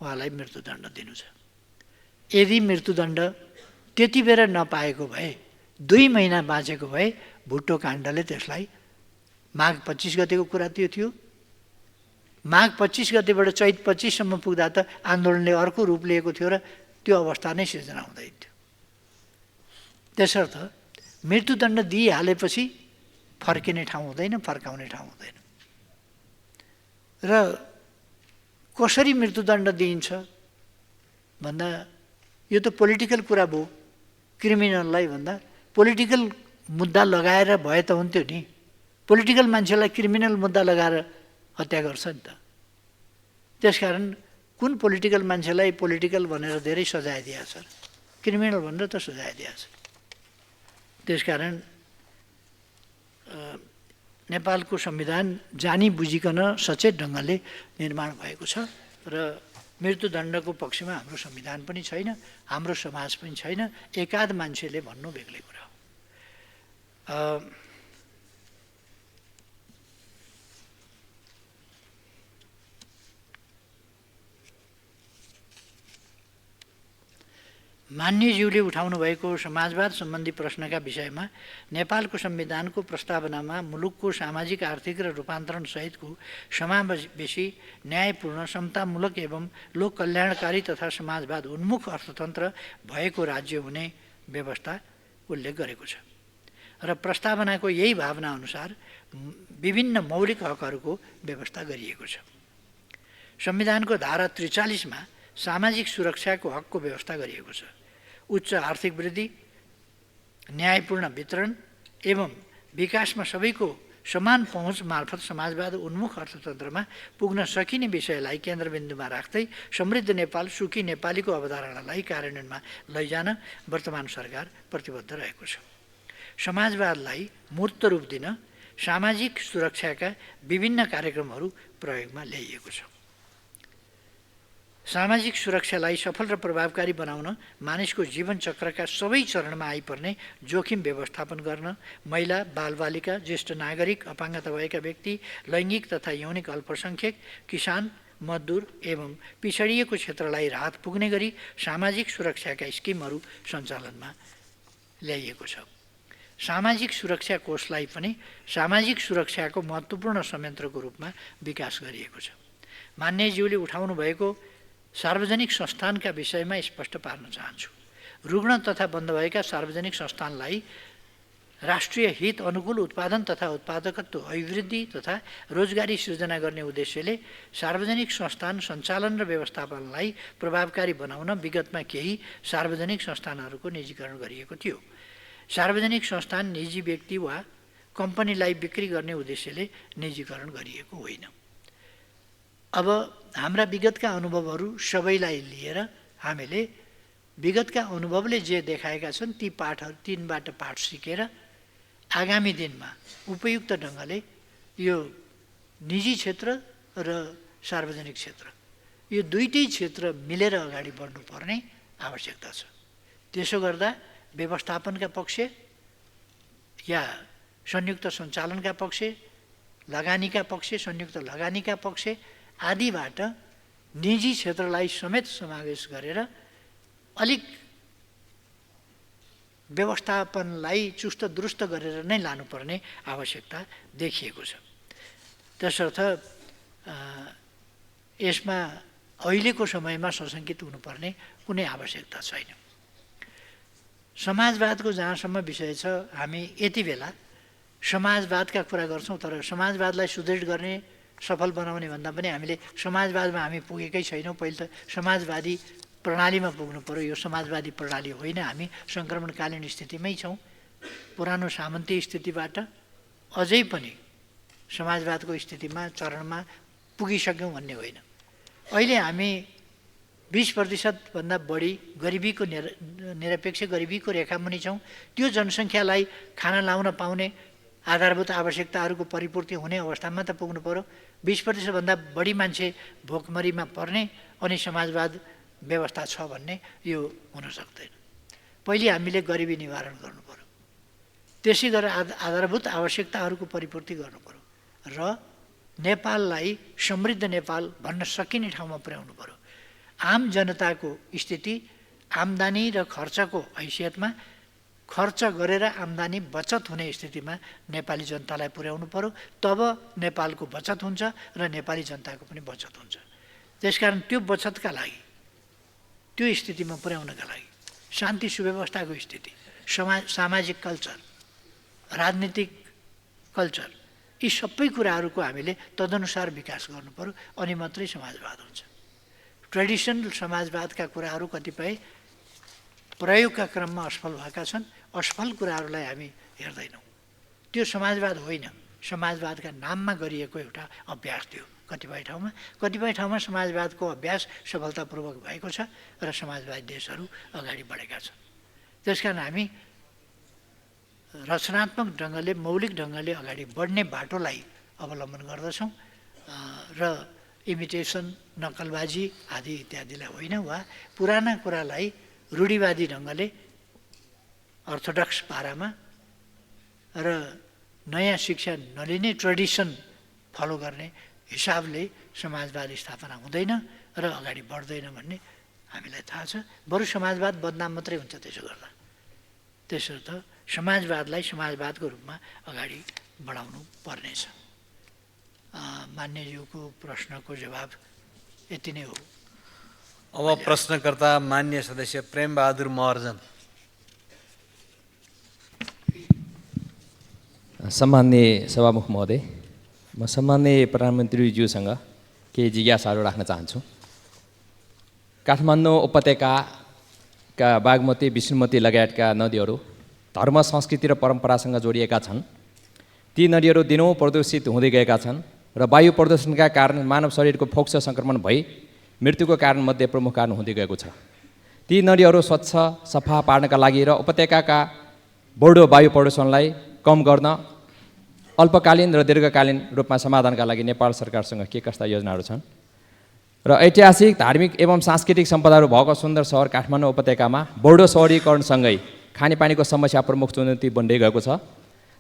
उहाँलाई मृत्युदण्ड दिनु छ। यदि मृत्युदण्ड त्यति बेर नपाएको भए, 2 महिना बाँचेको भए भुट्टो काण्डले त्यसलाई माघ 25 गतेको कुरा त्यो थियो। माघ 25 गतेबाट चैत 25 सम्म पुग्दा त आन्दोलनले अर्को रूप लिएको थियो र त्यो अवस्था नै सिर्जना हुँदैन थियो। त्यसर्थ मृत्युदण्ड दिइहालेपछि फर्किने ठाउँ हुँदैन, फर्काउने ठाउँ हुँदैन। र कसरी मृत्युदण्ड दिइन्छ भन्दा यो त पोलिटिकल कुरा भयो। क्रिमिनललाई भन्दा पोलिटिकल मुद्दा लगाएर भए त हुन्थ्यो नि। पोलिटिकल मान्छेलाई क्रिमिनल मुद्दा लगाएर हत्या गर्छ नि त। त्यसकारण कुन पोलिटिकल मान्छेलाई पोलिटिकल भनेर धेरै सजाय दिएको छ, क्रिमिनल भनेर त सजाय दिएको छ। त्यसकारण नेपालको संविधान जानी बुझिकन सचेत ढङ्गले निर्माण भएको छ र मृत्युदण्डको पक्षमा हाम्रो संविधान पनि छैन, हाम्रो समाज पनि छैन। एकाध मान्छेले भन्नु बेग्लै कुरा हो। मान्यज्यूले उठाउनु भएको समाजवाद सम्बन्धी प्रश्नका विषयमा नेपालको संविधानको प्रस्तावनामा मुलुकको सामाजिक आर्थिक र रूपान्तरण सहितको समावेशी न्यायपूर्ण समतामूलक एवं लोक कल्याणकारी तथा समाजवाद उन्मुख अर्थतन्त्र भएको राज्य हुने व्यवस्था उल्लेख गरेको छ र प्रस्तावनाको यही भावना अनुसार विभिन्न मौलिक हकहरूको व्यवस्था गरिएको छ। संविधानको धारा 43 मा सामाजिक सुरक्षाको हकको व्यवस्था गरिएको छ। उच्च आर्थिक वृद्धि, न्यायपूर्ण वितरण एवं विकासमा सबैको समान पहुँच मार्फत समाजवाद उन्मुख अर्थतन्त्रमा पुग्न सकिने विषयलाई केन्द्रबिन्दुमा राख्दै समृद्ध नेपाल, सुखी नेपालीको अवधारणालाई कार्यान्वयनमा लैजान वर्तमान सरकार प्रतिबद्ध रहेको छ। समाजवादलाई मूर्त रूप दिन सामाजिक सुरक्षाका विभिन्न कार्यक्रमहरू प्रयोगमा ल्याइएको छ। सामाजिक सुरक्षालाई सफल र प्रभावकारी बनाउन मानिसको जीवन चक्रका सबै चरणमा आइपर्ने जोखिम व्यवस्थापन गर्न महिला, बालबालिका, ज्येष्ठ नागरिक, अपाङ्गता भएका व्यक्ति, लैङ्गिक तथा यौनिक अल्पसङ्ख्यक, किसान, मजदुर एवं पिछडिएको क्षेत्रलाई राहत पुग्ने गरी सामाजिक सुरक्षाका स्किमहरू सञ्चालनमा ल्याइएको छ। सामाजिक सुरक्षा कोषलाई पनि सामाजिक सुरक्षाको महत्त्वपूर्ण संयन्त्रको रूपमा विकास गरिएको छ। मान्यज्यूले उठाउनु भएको सार्वजनिक संस्थानका विषयमा स्पष्ट पार्न चाहन्छु। रुग्ण तथा बन्द भएका सार्वजनिक संस्थानलाई राष्ट्रिय हित अनुकूल उत्पादन तथा उत्पादकत्व अभिवृद्धि तथा रोजगारी सृजना गर्ने उद्देश्यले सार्वजनिक संस्थान सञ्चालन र व्यवस्थापनलाई प्रभावकारी बनाउन विगतमा केही सार्वजनिक संस्थानहरूको निजीकरण गरिएको थियो। सार्वजनिक संस्थान निजी व्यक्ति वा कम्पनीलाई बिक्री गर्ने उद्देश्यले निजीकरण गरिएको होइन। अब हाम्रा विगतका अनुभवहरू सबैलाई लिएर हामीले विगतका अनुभवले जे देखाएका छन् तीनबाट पाठ सिकेर आगामी दिनमा उपयुक्त ढङ्गले यो निजी क्षेत्र र सार्वजनिक क्षेत्र यो दुईटै क्षेत्र मिलेर अगाडि बढ्नुपर्ने आवश्यकता छ। त्यसो गर्दा व्यवस्थापनका पक्ष या संयुक्त सञ्चालनका पक्ष, लगानीका पक्ष, संयुक्त लगानीका पक्ष आदिबाट निजी क्षेत्रलाई समेत समावेश गरेर अलिक व्यवस्थापनलाई चुस्त दुरुस्त गरेर नै लानुपर्ने आवश्यकता देखिएको छ। त्यसर्थ यसमा अहिलेको समयमा सशङ्कित हुनुपर्ने कुनै आवश्यकता छैन। समाजवादको जहाँसम्म विषय छ, हामी यति बेला समाजवादका कुरा गर्छौँ, तर समाजवादलाई सुदृढ गर्ने सफल बनाउने भन्दा पनि हामीले समाजवादमा हामी पुगेकै छैनौँ। पहिले त समाजवादी प्रणालीमा पुग्नु पर्यो। यो समाजवादी प्रणाली होइन, हामी सङ्क्रमणकालीन स्थितिमै छौँ। पुरानो सामन्ती स्थितिबाट अझै पनि समाजवादको स्थितिमा चरणमा पुगिसक्यौँ भन्ने होइन। अहिले हामी 20% भन्दा बढी गरिबीको निरपेक्ष गरिबीको रेखामुनि छौँ। त्यो जनसङ्ख्यालाई खाना लाउन पाउने आधारभूत आवश्यकताहरूको परिपूर्ति हुने अवस्थामा त पुग्नु पर्यो। 20% भन्दा बढी मान्छे भोकमरीमा पर्ने अनि समाजवाद व्यवस्था छ भन्ने यो हुन सक्दैन। पहिले हामीले गरिबी निवारण गर्नु पर्यो, त्यसै गरेर आधारभूत आवश्यकताहरूको परिपूर्ति गर्नु पर्यो र नेपाललाई समृद्ध नेपाल भन्न सकिने ठाउँमा पुर्याउनु पर्यो। आम जनताको स्थिति आम्दानी र खर्चको हैसियतमा खर्च गरेर आम्दानी बचत हुने स्थितिमा नेपाली जनतालाई पुर्याउनु पर्यो। तब नेपालको बचत हुन्छ र नेपाली जनताको पनि बचत हुन्छ। त्यसकारण त्यो बचतका लागि, त्यो स्थितिमा पुर्याउनका लागि शान्ति सुव्यवस्थाको स्थिति, सामाजिक कल्चर, राजनीतिक कल्चर, यी सबै कुराहरूको हामीले तदनुसार विकास गर्नु पर्यो, अनि मात्रै समाजवाद हुन्छ। ट्रेडिसनल समाजवादका कुराहरू कतिपय प्रयोगका क्रममा असफल भएका छन्। असफल कुराहरूलाई हामी हेर्दैनौँ। त्यो समाजवाद होइन, समाजवादका नाममा गरिएको एउटा अभ्यास थियो कतिपय ठाउँमा समाजवादको अभ्यास सफलतापूर्वक भएको छ र समाजवादी देशहरू अगाडि बढेका छन्। त्यसकारण हामी रचनात्मक ढङ्गले, मौलिक ढङ्गले अगाडि बढ्ने बाटोलाई अवलम्बन गर्दछौँ र इमिटेसन, नक्कलबाजी आदि इत्यादिलाई होइन, वा पुराना कुरालाई रूढिवादी ढङ्गले अर्थोडक्स पारामा र नयाँ शिक्षा नलिने ट्रेडिसन फलो गर्ने हिसाबले समाजवाद स्थापना हुँदैन र अगाडि बढ्दैन भन्ने हामीलाई थाहा छ। बरु समाजवाद बदनाम मात्रै हुन्छ त्यसो गर्दा। त्यसर्थ समाजवादलाई समाजवादको रूपमा अगाडि बढाउनु पर्नेछ। मान्यज्यूको प्रश्नको जवाब यति नै हो। अब प्रश्नकर्ता मान्य सदस्य प्रेमबहादुर महर्जन। सम्माननीय सभामुख महोदय, म सम्माननीय प्रधानमन्त्रीज्यूसँग केही जिज्ञासाहरू राख्न चाहन्छु। काठमाडौँ उपत्यकाका बागमती, विष्णुमती लगायतका नदीहरू धर्म, संस्कृति र परम्परासँग जोडिएका छन्। ती नदीहरू दिनौँ प्रदूषित हुँदै गएका छन् र वायु प्रदूषणका कारण मानव शरीरको फोक्सो सङ्क्रमण भई मृत्युको कारणमध्ये प्रमुख कारण हुँदै गएको छ। ती नदीहरू स्वच्छ सफा पार्नका लागि र उपत्यकाका बढ्दो वायु प्रदूषणलाई कम गर्न अल्पकालीन र दीर्घकालीन रूपमा समाधानका लागि नेपाल सरकारसँग के कस्ता योजनाहरू छन्? र ऐतिहासिक, धार्मिक एवं सांस्कृतिक सम्पदाहरू भएको सुन्दर सहर काठमाडौँ उपत्यकामा बढ्दो सहरीकरणसँगै खानेपानीको समस्या प्रमुख चुनौती बन्दै गएको छ।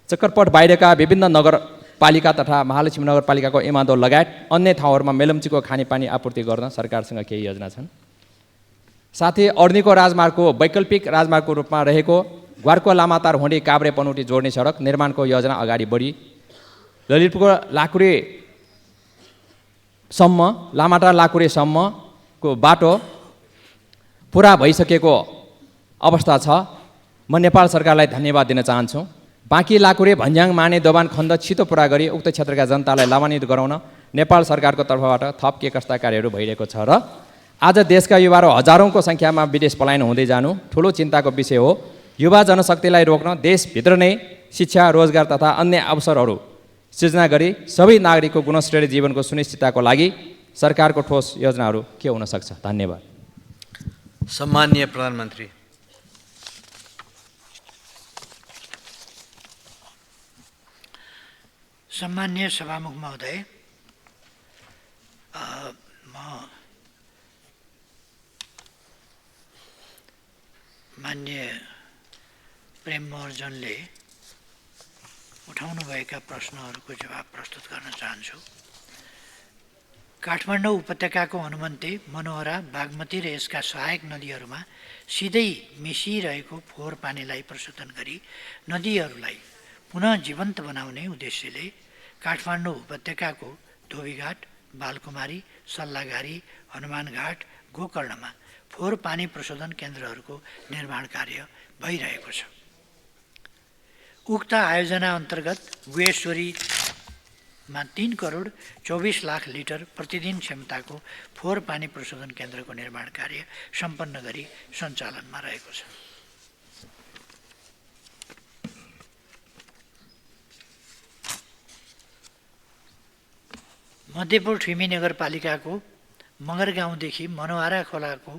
चक्करपट बाहिरका विभिन्न नगर पालिका तथा महालक्ष्मी नगरपालिकाको एमादोल लगायत अन्य ठाउँहरूमा मेलम्चीको खानेपानी आपूर्ति गर्न सरकारसँग केही योजना छन्। साथै अर्नीको राजमार्गको वैकल्पिक राजमार्गको रूपमा रहेको ग्वारको लामातार हुँडी काभ्रे पनौटी जोड्ने सडक निर्माणको योजना अगाडि बढी ललितपुरको लाकुरेसम्म लामाटार लाकुरेसम्मको बाटो पुरा भइसकेको अवस्था छ। म नेपाल सरकारलाई धन्यवाद दिन चाहन्छु। बाँकी लाकुरे भन्ज्याङ माने दोभान खण्ड छिटो पुरा गरी उक्त क्षेत्रका जनतालाई लाभान्वित गराउन नेपाल सरकारको तर्फबाट थप के कस्ता कार्यहरू भइरहेको छ र आज देशका युवाहरू हजारौँको सङ्ख्यामा विदेश पलायन हुँदै जानु ठुलो चिन्ताको विषय हो। युवा जनशक्तिलाई रोक्न देशभित्र नै शिक्षा रोजगार तथा अन्य अवसरहरू सृजना गरी सबै नागरिकको गुणस्तरीय जीवनको सुनिश्चितताको लागि सरकारको ठोस योजनाहरू के हुन सक्छ? धन्यवाद। सम्माननीय प्रधानमन्त्री। सम्माननीय सभामुख महोदय, म मान्य प्रेम महर्जनले उठाउनुभएका प्रश्नहरूको जवाब प्रस्तुत गर्न चाहन्छु। काठमाडौँ उपत्यकाको हनुमन्ते, मनोहरा, बागमती र यसका सहायक नदीहरूमा सिधै मिसिरहेको फोहोर पानीलाई प्रशोधन गरी नदीहरूलाई पुनः जीवन्त बनाउने उद्देश्यले काठमाडौँ उपत्यकाको धोबीघाट, बालकुमारी, सल्लाघारी, हनुमानघाट, गोकर्णमा फोहोर पानी प्रशोधन केन्द्रहरूको निर्माण कार्य भइरहेको छ। उक्त आयोजना अन्तर्गत गुहेश्वरीमा 3 करोड 24 लाख लिटर प्रतिदिन क्षमताको फोहोर पानी प्रशोधन केन्द्रको निर्माण कार्य सम्पन्न गरी सञ्चालनमा रहेको छ। मध्यपुर ठुमी नगरपालिकाको मगर गाउँदेखि मनोहरा खोलाको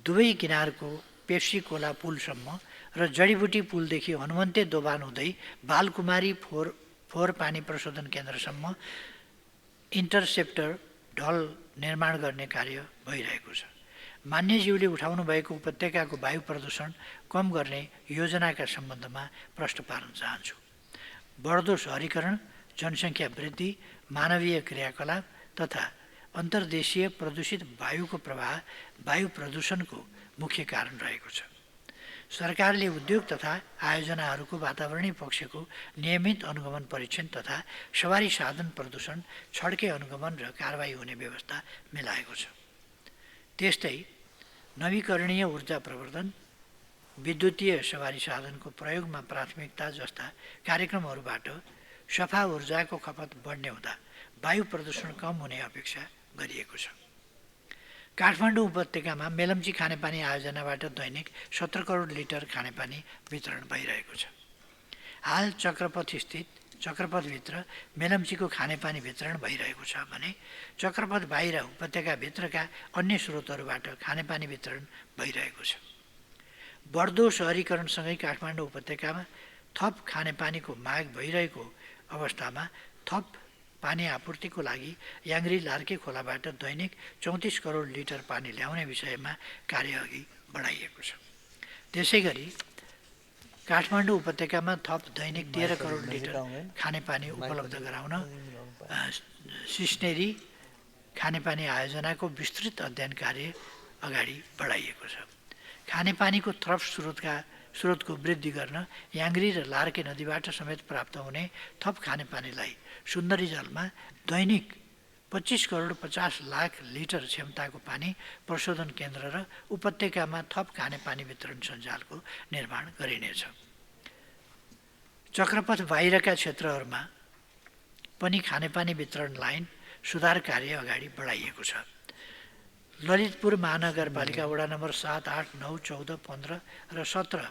दुवै किनारको पेप्सी खोला पुलसम्म र जडीबुटी पुलदेखि हनुमन्ते दोभान हुँदै बालकुमारी फोहोर पानी प्रशोधन केन्द्रसम्म इन्टरसेप्टर ढल निर्माण गर्ने कार्य भइरहेको छ। मान्यज्यूले उठाउनु भएको उपत्यकाको वायु प्रदूषण कम गर्ने योजनाका सम्बन्धमा प्रश्न पार्न चाहन्छु। बढ्दो शहरीकरण, जनसङ्ख्या वृद्धि, मानवीय क्रियाकलाप तथा अन्तर्देशीय प्रदूषित वायुको प्रवाह वायु प्रदूषणको मुख्य कारण रहेको छ। सरकारले उद्योग तथा आयोजनाहरूको वातावरणीय पक्षको नियमित अनुगमन परीक्षण तथा सवारी साधन प्रदूषण छड्के अनुगमन र कारबाही हुने व्यवस्था मिलाएको छ। त्यस्तै नवीकरणीय ऊर्जा प्रवर्धन, विद्युतीय सवारी साधनको प्रयोगमा प्राथमिकता जस्ता कार्यक्रमहरूबाट सफा ऊर्जाको खपत बढ्ने हुँदा वायु प्रदूषण कम हुने अपेक्षा गरिएको छ। काठमाडौँ उपत्यकामा मेलम्ची खानेपानी आयोजनाबाट दैनिक 17 करोड लिटर खानेपानी वितरण भइरहेको छ। हाल चक्रपथभित्र मेलम्चीको खानेपानी वितरण भइरहेको छ भने चक्रपथ बाहिर उपत्यकाभित्रका अन्य स्रोतहरूबाट खानेपानी वितरण भइरहेको छ। बढ्दो सहरीकरणसँगै काठमाडौँ उपत्यकामा थप खानेपानीको माग भइरहेको अवस्थामा थप पानी आपूर्तिको लागि याङ्ग्री लार्के खोलाबाट दैनिक 34 करोड लिटर पानी ल्याउने विषयमा कार्य अघि बढाइएको छ। त्यसै गरी काठमाडौँ उपत्यकामा थप दैनिक 13 करोड लिटर खानेपानी उपलब्ध गराउन सिस्नेरी खानेपानी आयोजनाको विस्तृत अध्ययन कार्य अगाडि बढाइएको छ। खानेपानीको थप स्रोतको वृद्धि गर्न याङ्ग्री र लार्के नदीबाट समेत प्राप्त हुने थप खानेपानीलाई सुन्दरी जलमा दैनिक 25 करोड 50 लाख लिटर क्षमताको पानी प्रशोधन केन्द्र र उपत्यकामा थप खानेपानी वितरण सञ्जालको निर्माण गरिनेछ। चक्रपथ बाहिरका क्षेत्रहरूमा पनि खानेपानी वितरण लाइन सुधार कार्य अगाडि बढाइएको छ। ललितपुर महानगरपालिका वडा नम्बर 7, 8, 9, 14, 15 र 17,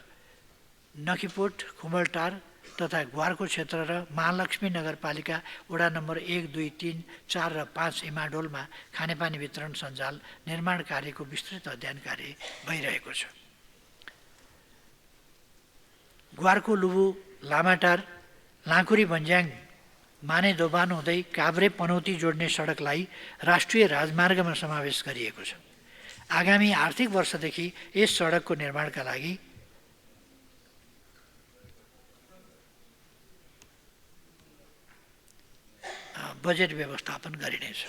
नखीपोट, खुमलटार तथा ग्वारको क्षेत्र र महालक्ष्मी नगरपालिका वडा नम्बर 1, 2, 3, 4 र 5 इमाडोलमा खानेपानी वितरण सञ्जाल निर्माण कार्यको विस्तृत अध्ययन कार्य भइरहेको छ। ग्वारको लुबु, लामाटार, लाँकुरी भन्ज्याङ माने दोभान हुँदै काभ्रे पनौती जोड्ने सडकलाई राष्ट्रिय राजमार्गमा समावेश गरिएको छ। आगामी आर्थिक वर्षदेखि यस सडकको निर्माणका लागि बजेट व्यवस्थापन गरिनेछ।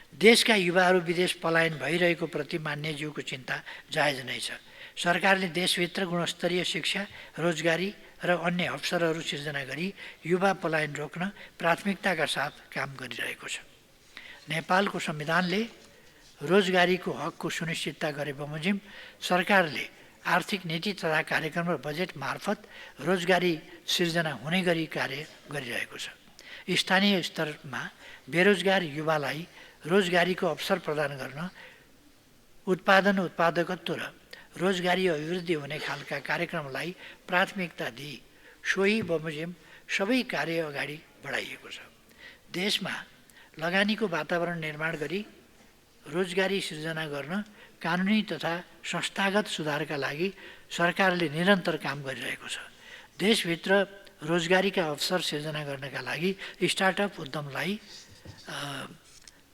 देशका युवाहरू विदेश पलायन भइरहेको प्रति मान्यज्यूको चिन्ता जायज नै छ। सरकारले देशभित्र गुणस्तरीय शिक्षा, रोजगारी र अन्य अवसरहरू सिर्जना गरी युवा पलायन रोक्न प्राथमिकताका साथ काम गरिरहेको छ। नेपालको संविधानले रोजगारीको हकको सुनिश्चितता गरे बमोजिम सरकारले आर्थिक नीति तथा कार्यक्रम र बजेट मार्फत रोजगारी सिर्जना हुने गरी कार्य गरिरहेको छ। स्थानीय स्तरमा बेरोजगार युवालाई रोजगारीको अवसर प्रदान गर्न उत्पादन, उत्पादकत्व र रोजगारी अभिवृद्धि हुने खालका कार्यक्रमलाई प्राथमिकता दिई सोही बमोजिम सबै कार्य अगाडि बढाइएको छ। देशमा लगानीको वातावरण निर्माण गरी रोजगारी सिर्जना गर्न कानुनी तथा संस्थागत सुधारका लागि सरकारले निरन्तर काम गरिरहेको छ। देशभित्र रोजगारीका अवसर सिर्जना गर्नका लागि स्टार्टअप उद्यमलाई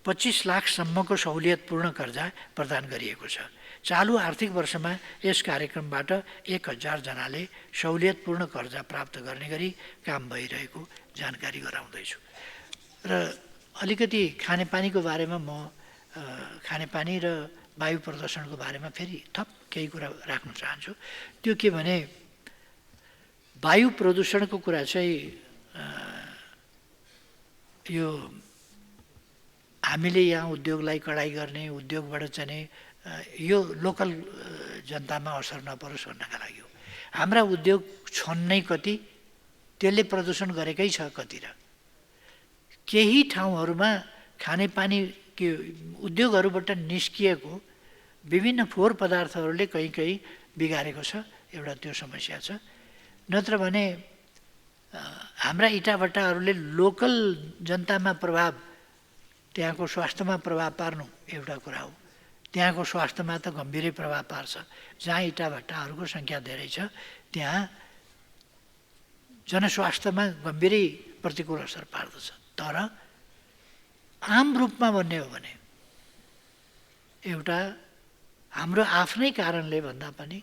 25 लाखसम्मको सहुलियतपूर्ण कर्जा प्रदान गरिएको छ। चालु आर्थिक वर्षमा यस कार्यक्रमबाट 1000 जनाले सहुलियतपूर्ण कर्जा प्राप्त गर्ने गरी काम भइरहेको जानकारी गराउँदैछु। र अलिकति खानेपानीको बारेमा म खानेपानी र वायु प्रदूषणको बारेमा फेरि थप केही कुरा राख्न चाहन्छु। त्यो के भने वायु प्रदूषणको कुरा चाहिँ यो हामीले यहाँ उद्योगलाई कडाइ गर्ने, उद्योगबाट चाहिँ यो लोकल जनतामा असर नपरोस् भन्नका लागि हो। हाम्रा उद्योग छन् नै कति, त्यसले प्रदूषण गरेकै छ कति र केही ठाउँहरूमा खानेपानी के उद्योगहरूबाट निस्किएको विभिन्न फोहोर पदार्थहरूले कहीँ कहीँ बिगारेको छ। एउटा त्यो समस्या छ। नत्र भने हाम्रा इटाभट्टाहरूले लोकल जनतामा प्रभाव, त्यहाँको स्वास्थ्यमा प्रभाव पार्नु एउटा कुरा हो। त्यहाँको स्वास्थ्यमा त गम्भीरै प्रभाव पार्छ। जहाँ इटाभट्टाहरूको सङ्ख्या धेरै छ त्यहाँ जनस्वास्थ्यमा गम्भीरै प्रतिकूल असर पार्दछ। तर आम रूपमा भन्ने हो भने एउटा हाम्रो आफ्नै कारणले भन्दा पनि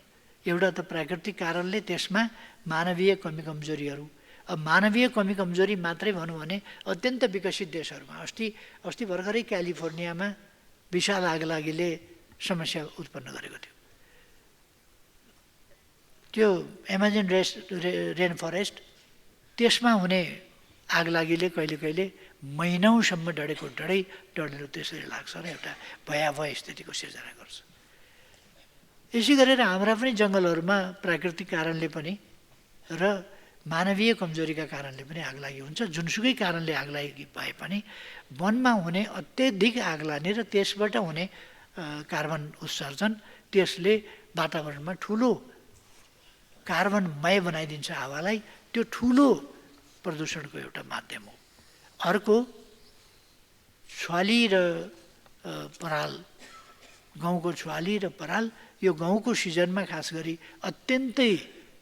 एउटा त प्राकृतिक कारणले, त्यसमा मानवीय कमी कमजोरीहरू। अब मानवीय कमी कमजोरी मात्रै भनौँ भने अत्यन्त विकसित देशहरूमा अस्ति भर्खरै क्यालिफोर्नियामा विशाल आगलागीले समस्या उत्पन्न गरेको थियो। त्यो एमाजोन रेन फरेस्ट, त्यसमा हुने आगलागीले कहिले कहिले महिनौसम्म डढेर त्यसरी लाग्छ र एउटा भयावह स्थितिको सिर्जना गर्छ। यसै गरेर हाम्रा पनि जङ्गलहरूमा प्राकृतिक कारणले पनि र मानवीय कमजोरीका कारणले पनि आगलागी हुन्छ। जुनसुकै कारणले आगलागी भए पनि वनमा हुने अत्यधिक आगलागी र त्यसबाट हुने कार्बन उत्सर्जन, त्यसले वातावरणमा ठुलो कार्बनमय बनाइदिन्छ हावालाई। त्यो ठुलो प्रदूषणको एउटा माध्यम हो। अर्को छुवाली र पराल, गहुँको छुवाली र पराल, यो गहुँको सिजनमा खास गरी अत्यन्तै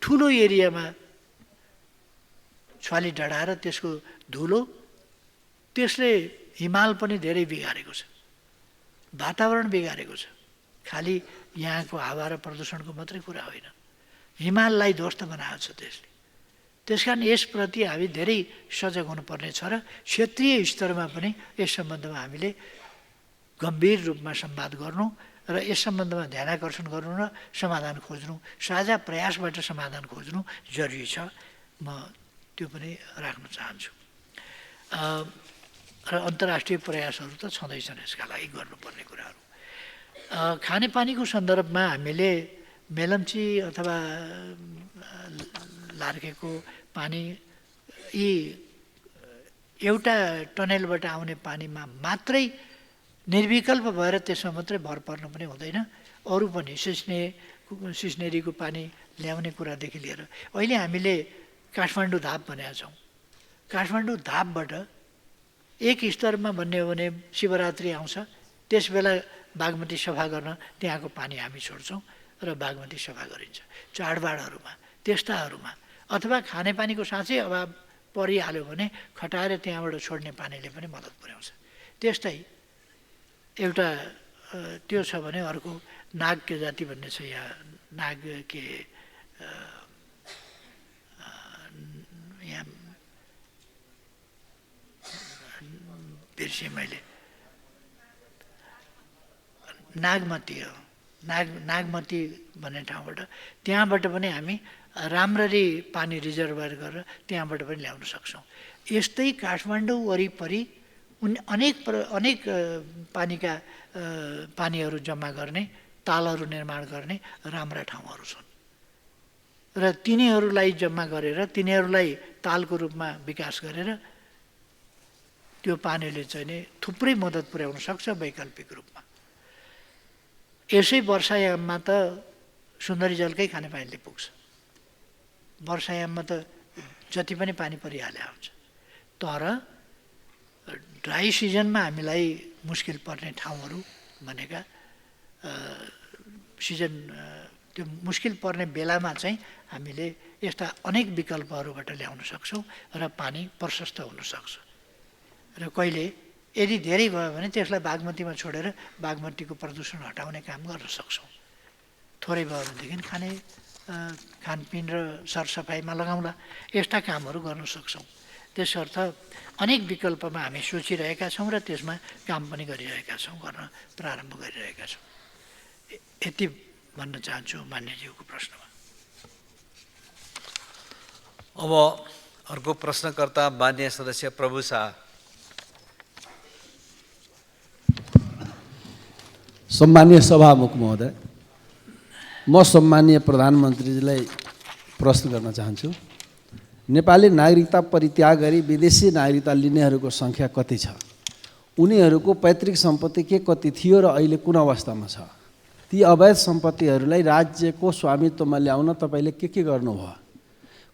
ठुलो एरियामा छुवाली डढाएर त्यसको धुलो, त्यसले हिमाल पनि धेरै बिगारेको छ, वातावरण बिगारेको छ। खालि यहाँको हावा र प्रदूषणको मात्रै कुरा होइन, हिमाललाई ध्वस्त बनाएको छ त्यसले। त्यसकारण यसप्रति हामी धेरै सजग हुनुपर्ने छ र क्षेत्रीय स्तरमा पनि यस सम्बन्धमा हामीले गम्भीर रूपमा संवाद गर्नु र यस सम्बन्धमा ध्यानाकर्षण गर्नु र समाधान खोज्नु, साझा प्रयासबाट समाधान खोज्नु जरुरी छ। म त्यो पनि राख्न चाहन्छु। र अन्तर्राष्ट्रिय प्रयासहरू त छँदैछन् यसका लागि गर्नुपर्ने कुराहरू। खानेपानीको सन्दर्भमा हामीले मेलम्ची अथवा लार्केको पानी यी एउटा टनेलबाट आउने पानीमा मात्रै निर्विकल्प भएर त्यसमा मात्रै भर पर्नु पनि हुँदैन। अरू पनि सिस्नेरीको पानी ल्याउने कुरादेखि लिएर अहिले हामीले काठमाडौँ धाप भनेका छौँ। काठमाडौँ धापबाट एक स्तरमा भन्ने हो भने शिवरात्रि आउँछ, त्यस बेला बागमती सफा गर्न त्यहाँको पानी हामी छोड्छौँ र बागमती सफा गरिन्छ। चाडबाडहरूमा त्यस्ताहरूमा अथवा खानेपानीको साँच्चै अभाव परिहाल्यो भने खटाएर त्यहाँबाट छोड्ने पानीले पनि मद्दत पुर्याउँछ। त्यस्तै एउटा त्यो छ भने अर्को नाग के जाति भन्ने छ, यहाँ नाग के यहाँ बिर्सेँ मैले, नागमती हो, नागमती भन्ने ठाउँबाट, त्यहाँबाट पनि हामी राम्ररी पानी रिजर्भर गरेर त्यहाँबाट पनि ल्याउन सक्छौँ। यस्तै काठमाडौँ वरिपरि अनेक पानीका पानीहरू जम्मा गर्ने, तालहरू निर्माण गर्ने राम्रा ठाउँहरू छन् र तिनीहरूलाई जम्मा गरेर तिनीहरूलाई तालको रूपमा विकास गरेर त्यो पानीले चाहिँ नि थुप्रै मद्दत पुर्याउन सक्छ वैकल्पिक रूपमा। यसै वर्षायाममा त सुन्दरी जलकै खानेपानीले पुग्छ। वर्षायाममा त जति पनि पानी परिहाल्यो हुन्छ, तर ड्राई सिजनमा हामीलाई मुस्किल पर्ने ठाउँहरू भनेका सिजन त्यो मुस्किल पर्ने बेलामा चाहिँ हामीले यस्ता अनेक विकल्पहरूबाट ल्याउन सक्छौँ र पानी प्रशस्त हुनसक्छ। र कहिले यदि धेरै भयो भने त्यसलाई बागमतीमा छोडेर बागमतीको प्रदूषण हटाउने काम गर्न सक्छौँ। थोरै भयो भनेदेखि खानपिन र सरसफाइमा लगाउँला, यस्ता कामहरू गर्न सक्छौँ। त्यसर्थ अनेक विकल्पमा हामी सोचिरहेका छौँ र त्यसमा काम पनि गरिरहेका छौँ, गर्न प्रारम्भ गरिरहेका छौँ। यति भन्न चाहन्छु मान्यज्यूको प्रश्नमा। अब अर्को प्रश्नकर्ता मान्य सदस्य प्रभु शाह। सम्मानीय सभामुख महोदय, म सम्मानीय प्रधानमन्त्रीजीलाई प्रश्न गर्न चाहन्छु। नेपाली नागरिकता परित्याग गरी विदेशी नागरिकता लिनेहरूको सङ्ख्या कति छ? उनीहरूको पैतृक सम्पत्ति के कति थियो र अहिले कुन अवस्थामा छ? ती अवैध सम्पत्तिहरूलाई राज्यको स्वामित्वमा ल्याउन तपाईँले के गर्नुभयो?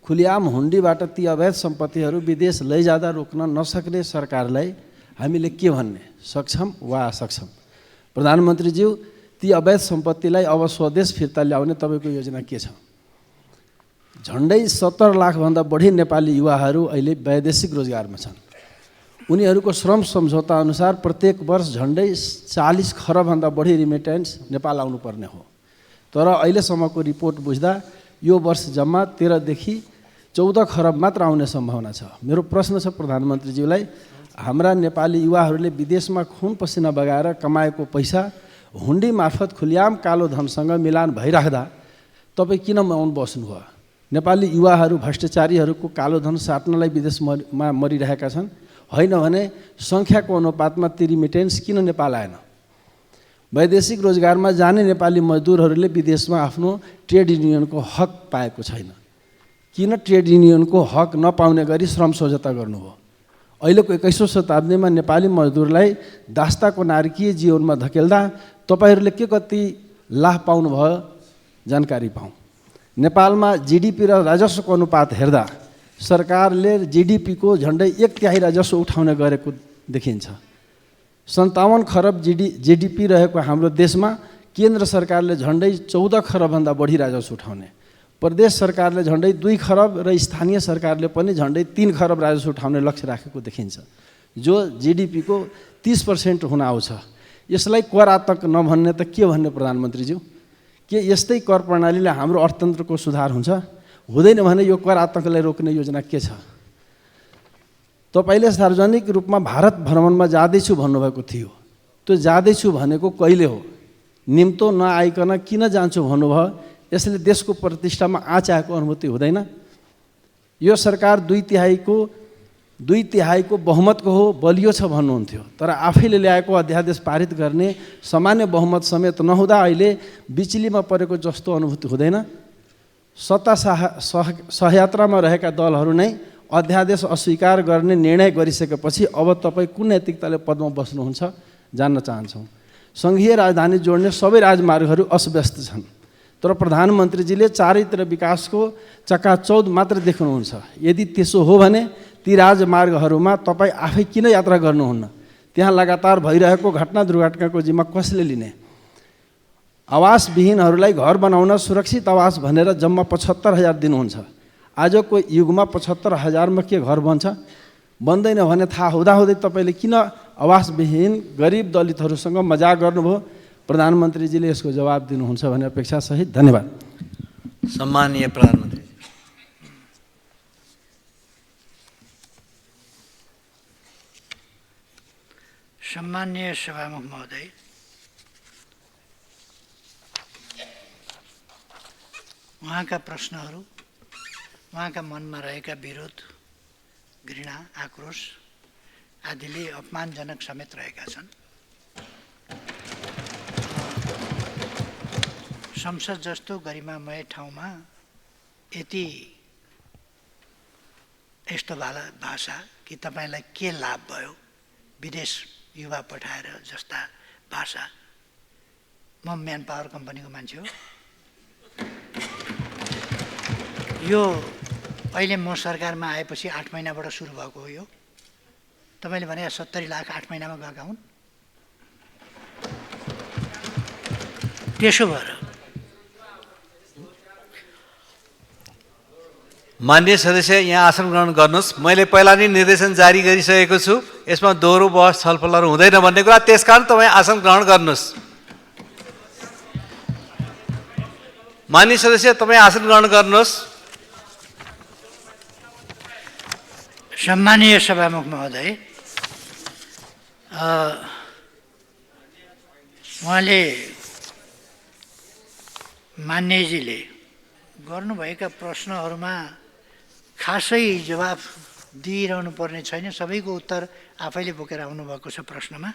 खुलिआम हुन्डीबाट ती अवैध सम्पत्तिहरू विदेश लैजाँदा रोक्न नसक्ने सरकारलाई हामीले के भन्ने, सक्षम वा असक्षम? प्रधानमन्त्रीज्यू, ती अवैध सम्पत्तिलाई अब स्वदेश फिर्ता ल्याउने तपाईँको योजना के छ? झन्डै 70 लाखभन्दा बढी नेपाली युवाहरू अहिले वैदेशिक रोजगारमा छन्। उनीहरूको श्रम सम्झौता अनुसार प्रत्येक वर्ष झन्डै 40 खरबभन्दा बढी रिमिटेन्स नेपाल आउनुपर्ने हो, तर अहिलेसम्मको रिपोर्ट बुझ्दा यो वर्ष जम्मा 13 देखि 14 खरब मात्र आउने सम्भावना छ। मेरो प्रश्न छ प्रधानमन्त्रीज्यूलाई, हाम्रा नेपाली युवाहरूले विदेशमा खुन पसिना बगाएर कमाएको पैसा हुन्डी मार्फत खुलिआम कालो धनसँग मिलान भइराख्दा तपाईँ किन मौन बस्नुभयो? नेपाली युवाहरू भ्रष्टाचारीहरूको कालो धन साट्नलाई विदेशमा मरिरहेका छन्, होइन भने सङ्ख्याको अनुपातमा ती रिमिटेन्स किन नेपाल आएन? वैदेशिक रोजगारमा जाने नेपाली मजदुरहरूले विदेशमा आफ्नो ट्रेड युनियनको हक पाएको छैन। किन ट्रेड युनियनको हक नपाउने गरी श्रम सम्झौता गर्नुभयो? अहिलेको 21औं शताब्दीमा नेपाली मजदुरलाई दास्ताको नारकीय जीवनमा धकेल्दा तपाईँहरूले के कति लाभ पाउनुभयो जानकारी पाऊँ। नेपालमा जीडीपी र राजस्वको अनुपात हेर्दा सरकारले जीडीपीको झन्डै 1/3 राजस्व उठाउने गरेको देखिन्छ। 57 खरब जीडीपी रहेको हाम्रो देशमा केन्द्र सरकारले झन्डै 14 खरबभन्दा बढी राजस्व उठाउने, प्रदेश सरकारले झन्डै 2 खरब र स्थानीय सरकारले पनि झन्डै 3 खरब राजस्व उठाउने लक्ष्य राखेको देखिन्छ, जो जीडीपीको 30% हुन आउँछ। यसलाई कर आतंक नभन्ने त के भन्ने प्रधानमन्त्रीज्यू? के यस्तै कर प्रणालीले हाम्रो अर्थतन्त्रको सुधार हुन्छ? हुँदैन भने यो कर आतंकलाई रोक्ने योजना के छ? तपाईँले सार्वजनिक रूपमा भारत भ्रमणमा जाँदैछु भन्नुभएको थियो, त्यो जाँदैछु भनेको कहिले हो? निम्तो नआइकन किन जान्छु भन्नुभयो? यसले देशको प्रतिष्ठामा आँच आएको अनुभूति हुँदैन? यो सरकार 2/3 बहुमतको हो, बलियो छ भन्नुहुन्थ्यो, तर आफैले ल्याएको अध्यादेश पारित गर्ने सामान्य बहुमत समेत नहुँदा अहिले बिचलीमा परेको जस्तो अनुभूति हुँदैन? सत्ता सहयात्रामा रहेका दलहरू नै अध्यादेश अस्वीकार गर्ने निर्णय गरिसकेपछि अब तपाईँ कुन नैतिकताले पदमा बस्नुहुन्छ जान्न चाहन्छौँ। सङ्घीय राजधानी जोड्ने सबै राजमार्गहरू अस्तव्यस्त छन्, तर प्रधानमन्त्रीजीले चारैतिर विकासको चकाचौध मात्र देख्नुहुन्छ। यदि त्यसो हो भने ती राजमार्गहरूमा तपाईँ आफै किन यात्रा गर्नुहुन्न? त्यहाँ लगातार भइरहेको घटना दुर्घटनाको जिम्मा कसले लिने? आवासविहीनहरूलाई घर बनाउन सुरक्षित आवास भनेर जम्मा 75,000 दिनुहुन्छ। आजको युगमा 75,000मा के घर बन्छ? बन्दैन भने थाहा हुँदाहुँदै तपाईँले किन आवासविहीन गरिब दलितहरूसँग मजाक गर्नुभयो? प्रधानमन्त्रीजीले यसको जवाब दिनुहुन्छ भन्ने अपेक्षा सहित धन्यवाद। सम्माननीय प्रधानमन्त्री। सम्मान्य सभामुख महोदय, उहाँका प्रश्नहरू, उहाँका मनमा रहेका विरोध, घृणा, आक्रोश आदिले अपमानजनक समेत रहेका छन्। संसद जस्तो गरिमामय ठाउँमा यस्तो भाषा कि तपाईँलाई के लाभ भयो, विदेश युवा पठाएर जस्ता भाषा। म म्यान पावर कम्पनीको मान्छे हो। यो अहिले म सरकारमा आएपछि 8 महिनाबाट सुरु भएको हो। यो तपाईँले भने 70 लाख 8 महिनामा गएका हुन्। त्यसो भएर माननीय सदस्य यहाँ आसन ग्रहण गर्नुहोस्। मैले पहिला नै निर्देशन जारी गरिसकेको छु, यसमा दोहोरो बहस छलफलहरू हुँदैन भन्ने कुरा, त्यसकारण तपाईँ आसन ग्रहण गर्नुहोस्। माननीय सदस्य तपाईँ आसन ग्रहण गर्नुहोस्। सम्मानीय सभामुख महोदय, उहाँले मान्यजीले गर्नुभएका प्रश्नहरूमा खासै जवाफ दिइरहनु पर्ने छैन। सबैको उत्तर आफैले बोकेर आउनुभएको छ प्रश्नमा।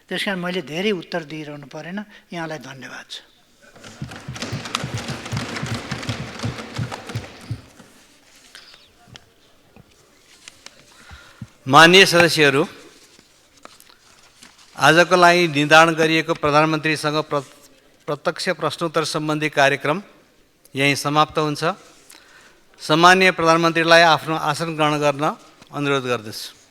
त्यसकारण मैले धेरै उत्तर दिइरहनु परेन। यहाँलाई धन्यवाद छ। माननीय सदस्यहरू, आजको लागि निर्धारण गरिएको प्रधानमन्त्रीसँग प्रत्यक्ष प्रश्नोत्तर सम्बन्धी कार्यक्रम यहीं समाप्त हुन्छ। सम्माननीय प्रधानमन्त्रीलाई आफ्नो आसन ग्रहण गर्न अनुरोध गर्दछु।